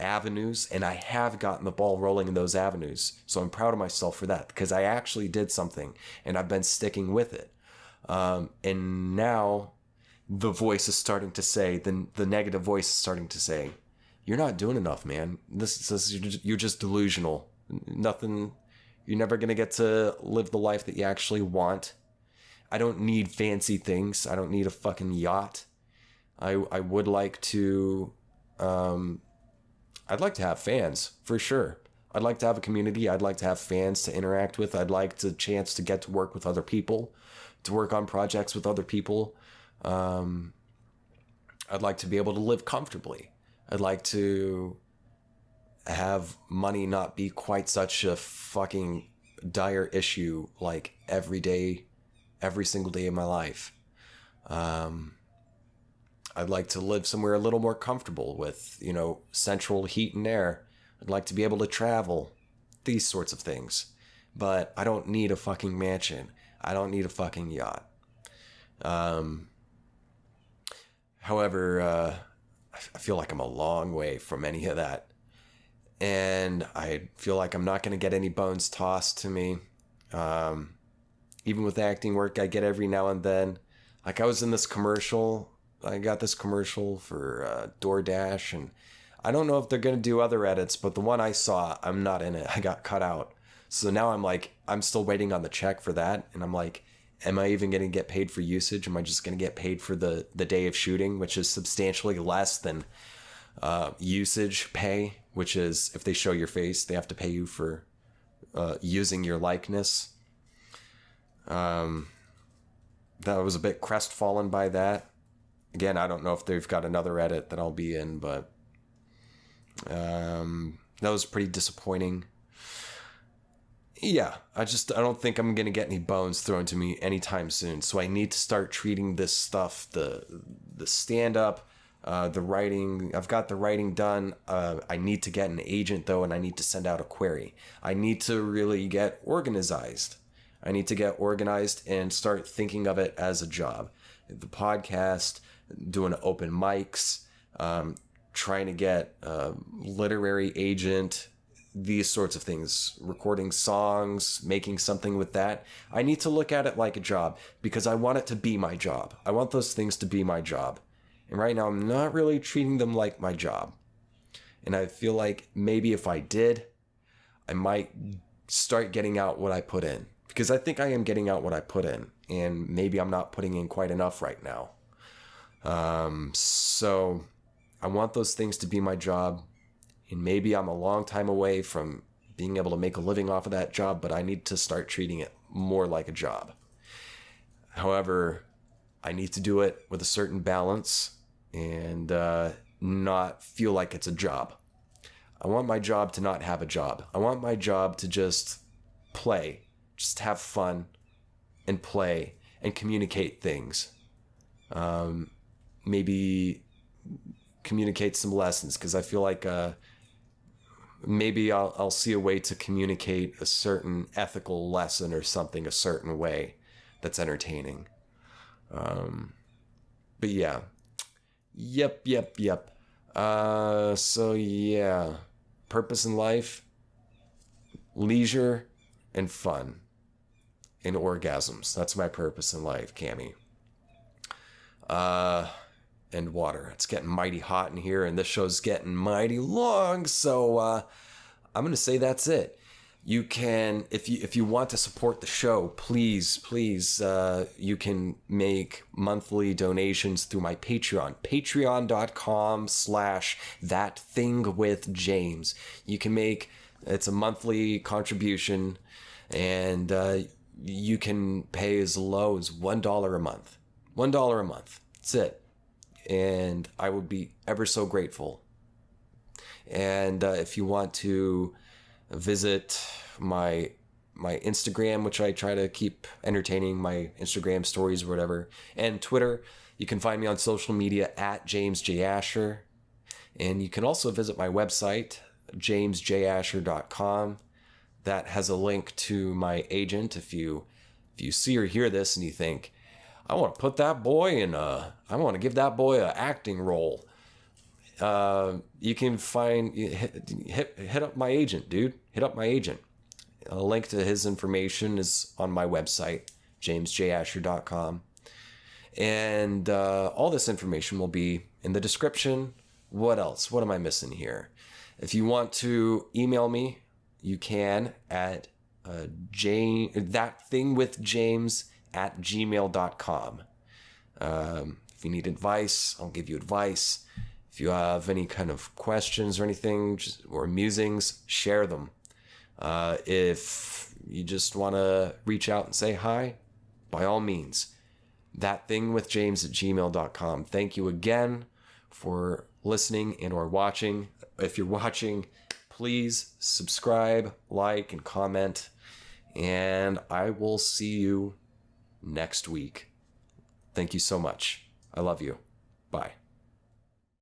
avenues. And I have gotten the ball rolling in those avenues. So I'm proud of myself for that because I actually did something and I've been sticking with it. And now the voice is starting to say, the negative voice is starting to say, you're not doing enough, man. You're just delusional. Nothing. You're never going to get to live the life that you actually want. I don't need fancy things. I don't need a fucking yacht. I would like to, I'd like to have fans for sure. I'd like to have a community. I'd like to have fans to interact with. I'd like the chance to get to work with other people, to work on projects with other people. I'd like to be able to live comfortably. I'd like to have money not be quite such a fucking dire issue like every single day of my life. I'd like to live somewhere a little more comfortable with, central heat and air. I'd like to be able to travel, these sorts of things. But I don't need a fucking mansion. I don't need a fucking yacht. However, I feel like I'm a long way from any of that. And I feel like I'm not going to get any bones tossed to me. Even with acting work I get every now and then. Like I was in this commercial. I got this commercial for DoorDash. And I don't know if they're going to do other edits. But the one I saw, I'm not in it. I got cut out. So now I'm still waiting on the check for that. And I'm like, am I even going to get paid for usage? Am I just going to get paid for the day of shooting, which is substantially less than usage pay, which is if they show your face, they have to pay you for using your likeness. That was a bit crestfallen by that. Again, I don't know if they've got another edit that I'll be in, but that was pretty disappointing. Yeah, I don't think I'm going to get any bones thrown to me anytime soon. So I need to start treating this stuff, the stand-up, the writing. I've got the writing done. I need to get an agent, though, and I need to send out a query. I need to really get organized. I need to get organized and start thinking of it as a job. The podcast, doing open mics, trying to get a literary agent, these sorts of things, recording songs, making something with that. I need to look at it like a job because I want it to be my job. I want those things to be my job. And right now I'm not really treating them like my job. And I feel like maybe if I did, I might start getting out what I put in. Because I think I am getting out what I put in. And maybe I'm not putting in quite enough right now. So I want those things to be my job. And maybe I'm a long time away from being able to make a living off of that job, but I need to start treating it more like a job. However, I need to do it with a certain balance and not feel like it's a job. I want my job to not have a job. I want my job to just play, just have fun and play and communicate things. Maybe communicate some lessons because I feel like maybe I'll see a way to communicate a certain ethical lesson or something a certain way that's entertaining. But yeah. Yep. So yeah. Purpose in life, leisure, and fun. And orgasms. That's my purpose in life, Cammy. and water. It's getting mighty hot in here, and this show's getting mighty long, so I'm gonna say that's it. You can, if you want to support the show, please, you can make monthly donations through my Patreon, patreon.com/ThatThingWithJames. You can make, it's a monthly contribution, and you can pay as low as $1 a month. $1 a month. That's it. And I would be ever so grateful. And if you want to visit my Instagram, which I try to keep entertaining, my Instagram stories or whatever, and Twitter, you can find me on social media at James J. Asher. And you can also visit my website, jamesjasher.com. That has a link to my agent. If you see or hear this and you think, I want to put that boy in I want to give that boy an acting role, you can hit up my agent, dude. Hit up my agent. A link to his information is on my website, jamesjasher.com. And all this information will be in the description. What else? What am I missing here? If you want to email me, you can at ThatThingWithJames@gmail.com. If you need advice, I'll give you advice. If you have any kind of questions or anything, or musings, share them. If you just want to reach out and say hi, by all means, ThatThingWithJames@gmail.com. Thank you again for listening and or watching. If you're watching, please subscribe, like, and comment. And I will see you next week. Thank you so much. I love you. Bye.